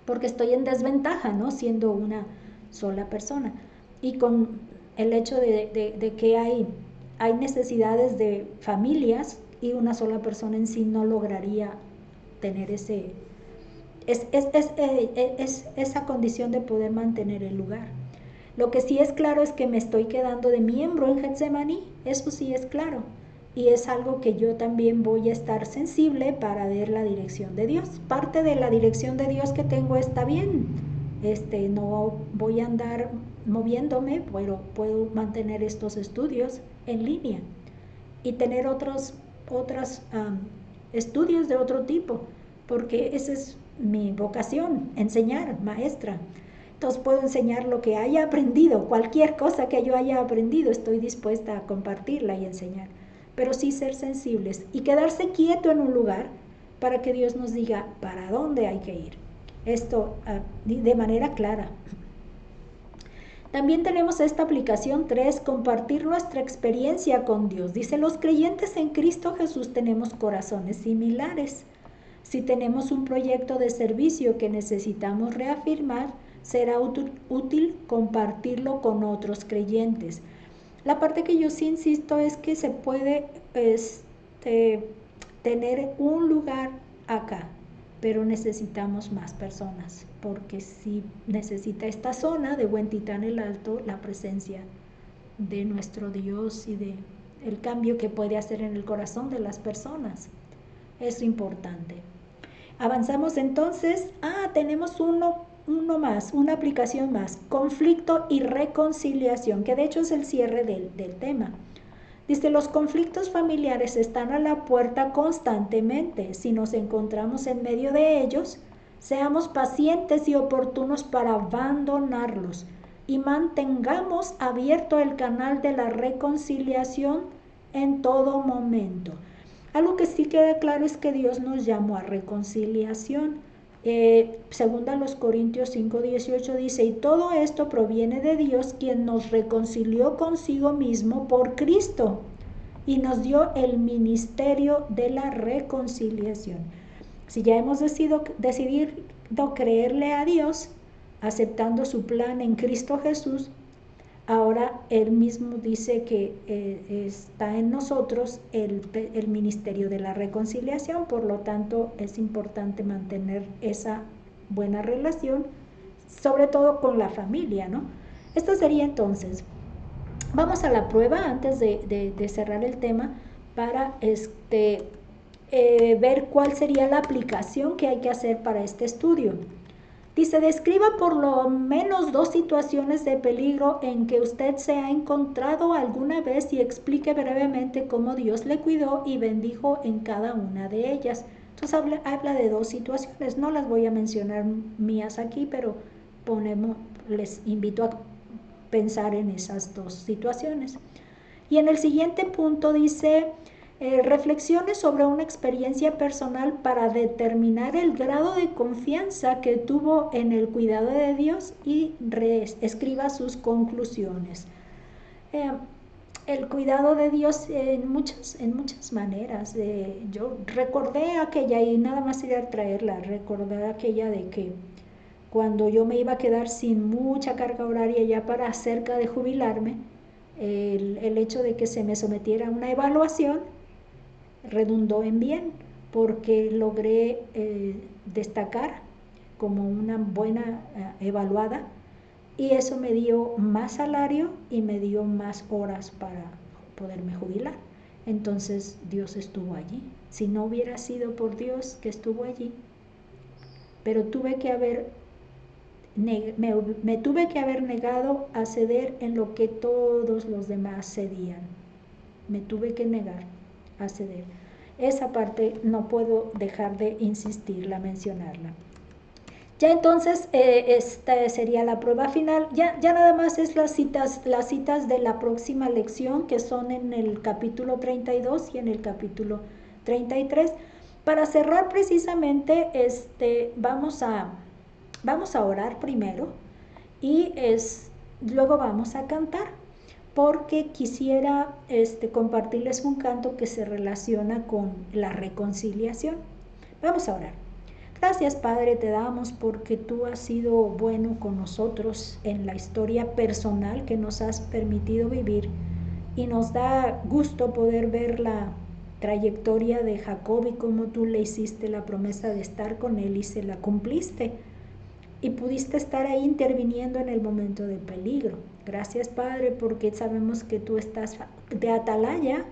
porque estoy en desventaja, ¿no? Siendo una sola persona. Y con el hecho de que hay necesidades de familias y una sola persona en sí no lograría tener esa condición de poder mantener el lugar. Lo que sí es claro es que me estoy quedando de miembro en Getsemaní, eso sí es claro. Y es algo que yo también voy a estar sensible para ver la dirección de Dios. Parte de la dirección de Dios que tengo está bien. No voy a andar moviéndome, pero puedo mantener estos estudios en línea y tener otros estudios de otro tipo, porque esa es mi vocación, enseñar, maestra. Entonces puedo enseñar lo que haya aprendido, cualquier cosa que yo haya aprendido, estoy dispuesta a compartirla y enseñar. Pero sí ser sensibles y quedarse quieto en un lugar para que Dios nos diga para dónde hay que ir. Esto de manera clara. También tenemos esta aplicación 3, compartir nuestra experiencia con Dios. Dice, los creyentes en Cristo Jesús tenemos corazones similares. Si tenemos un proyecto de servicio que necesitamos reafirmar, será útil compartirlo con otros creyentes. La parte que yo sí insisto es que se puede tener un lugar acá, pero necesitamos más personas, porque sí necesita esta zona de Huentitán el Alto la presencia de nuestro Dios y de el cambio que puede hacer en el corazón de las personas. Es importante. Avanzamos entonces. Tenemos uno más, una aplicación más, conflicto y reconciliación, que de hecho es el cierre del tema. Dice, los conflictos familiares están a la puerta constantemente. Si nos encontramos en medio de ellos, seamos pacientes y oportunos para abandonarlos y mantengamos abierto el canal de la reconciliación en todo momento. Algo que sí queda claro es que Dios nos llamó a reconciliación. Segunda los Corintios 5:18 dice, y todo esto proviene de Dios, quien nos reconcilió consigo mismo por Cristo y nos dio el ministerio de la reconciliación. Si ya hemos decidido creerle a Dios, aceptando su plan en Cristo Jesús, ahora Él mismo dice que está en nosotros el ministerio de la reconciliación. Por lo tanto, es importante mantener esa buena relación, sobre todo con la familia, ¿no? Esto sería entonces. Vamos a la prueba antes de cerrar el tema para ver cuál sería la aplicación que hay que hacer para este estudio. Dice, describa por lo menos 2 situaciones de peligro en que usted se ha encontrado alguna vez y explique brevemente cómo Dios le cuidó y bendijo en cada una de ellas. Entonces habla de 2 situaciones, no las voy a mencionar mías aquí, pero les invito a pensar en esas 2 situaciones. Y en el siguiente punto dice, reflexiones sobre una experiencia personal para determinar el grado de confianza que tuvo en el cuidado de Dios y escriba sus conclusiones. El cuidado de Dios en muchas maneras. Yo recordé aquella, y nada más ir a traerla, recordé aquella de que cuando yo me iba a quedar sin mucha carga horaria ya para cerca de jubilarme, el hecho de que se me sometiera a una evaluación redundó en bien, porque logré destacar como una buena evaluada, y eso me dio más salario y me dio más horas para poderme jubilar. Entonces Dios estuvo allí. Si no hubiera sido por Dios que estuvo allí, pero me tuve que haber negado a ceder en lo que todos los demás cedían. Me tuve que negar a ceder. Esa parte no puedo dejar de insistirla, mencionarla. Ya entonces, esta sería la prueba final. Ya nada más es las citas de la próxima lección, que son en el capítulo 32 y en el capítulo 33. Para cerrar precisamente, vamos a orar primero y luego vamos a cantar, porque quisiera compartirles un canto que se relaciona con la reconciliación. Vamos a orar. Gracias, Padre, te damos porque tú has sido bueno con nosotros en la historia personal que nos has permitido vivir, y nos da gusto poder ver la trayectoria de Jacob y cómo tú le hiciste la promesa de estar con él y se la cumpliste, y pudiste estar ahí interviniendo en el momento de peligro. Gracias, Padre, porque sabemos que tú estás de atalaya,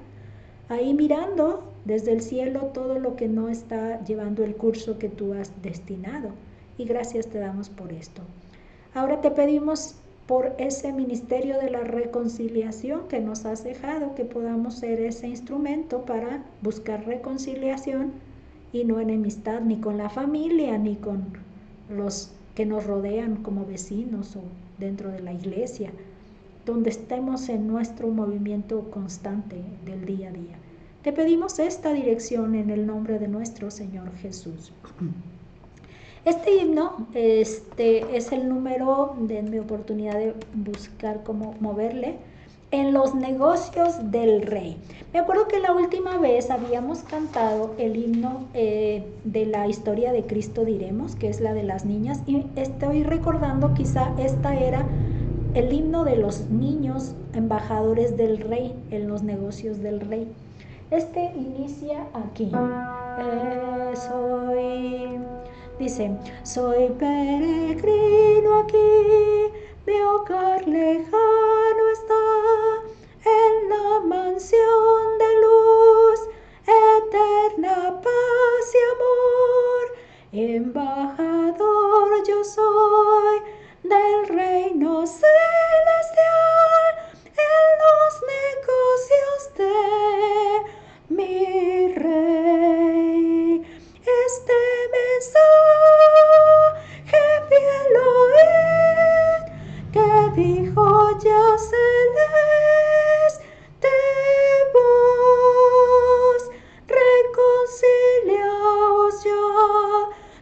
ahí mirando desde el cielo todo lo que no está llevando el curso que tú has destinado. Y gracias te damos por esto. Ahora te pedimos por ese ministerio de la reconciliación que nos has dejado, que podamos ser ese instrumento para buscar reconciliación y no enemistad, ni con la familia, ni con los que nos rodean como vecinos o dentro de la iglesia, donde estemos en nuestro movimiento constante del día a día. Te pedimos esta dirección en el nombre de nuestro Señor Jesús. Este himno es el número, denme oportunidad de buscar cómo moverle, en los negocios del rey. Me acuerdo que la última vez habíamos cantado el himno de la historia de Cristo diremos, que es la de las niñas, y estoy recordando, quizá esta era el himno de los niños embajadores del rey en los negocios del rey. Inicia aquí. Dice, soy peregrino aquí, mi hogar lejano está, en la mansión de luz, eterna paz y amor, embajador yo soy del reino celestial, en los negocios de mi rey. Este mensaje fiel oíd, que dijo ya celeste voz, reconciliaos ya,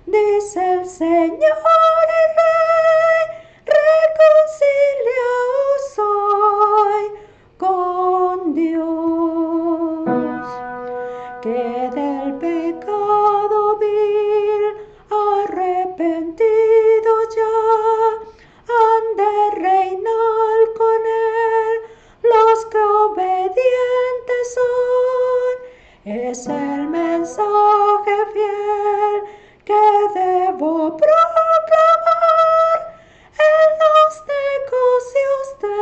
dice el Señor y Rey, reconciliaos hoy con Dios, que del pecado vil arrepentido ya han de reinar con él los que obedientes son. Es el mensaje fiel que debo proclamar en los negocios de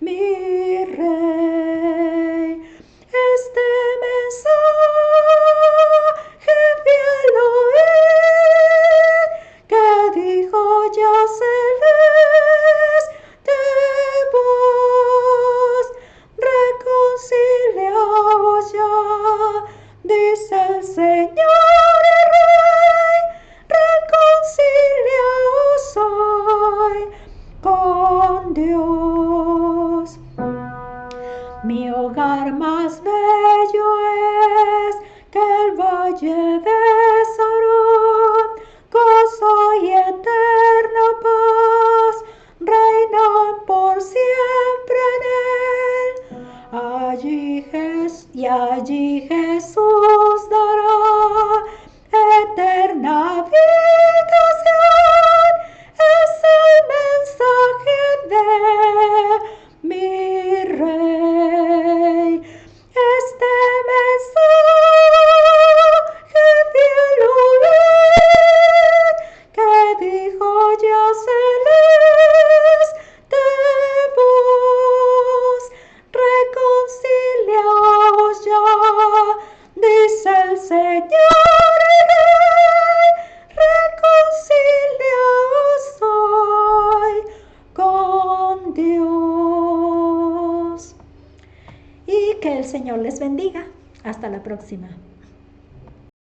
mi rey. Este mensaje fiel oíd, que más bello es que el valle de Sarón, gozo y eterna paz reinan por siempre en él. Allí Jesús dará eterna habitación. Es el mensaje de mi Rey. Este mensaje fiel oíd, que dijo ya celeste voz, reconciliaos ya, dice el Señor y Rey, reconciliaos hoy con Dios. Y que el Señor les bendiga. Hasta la próxima.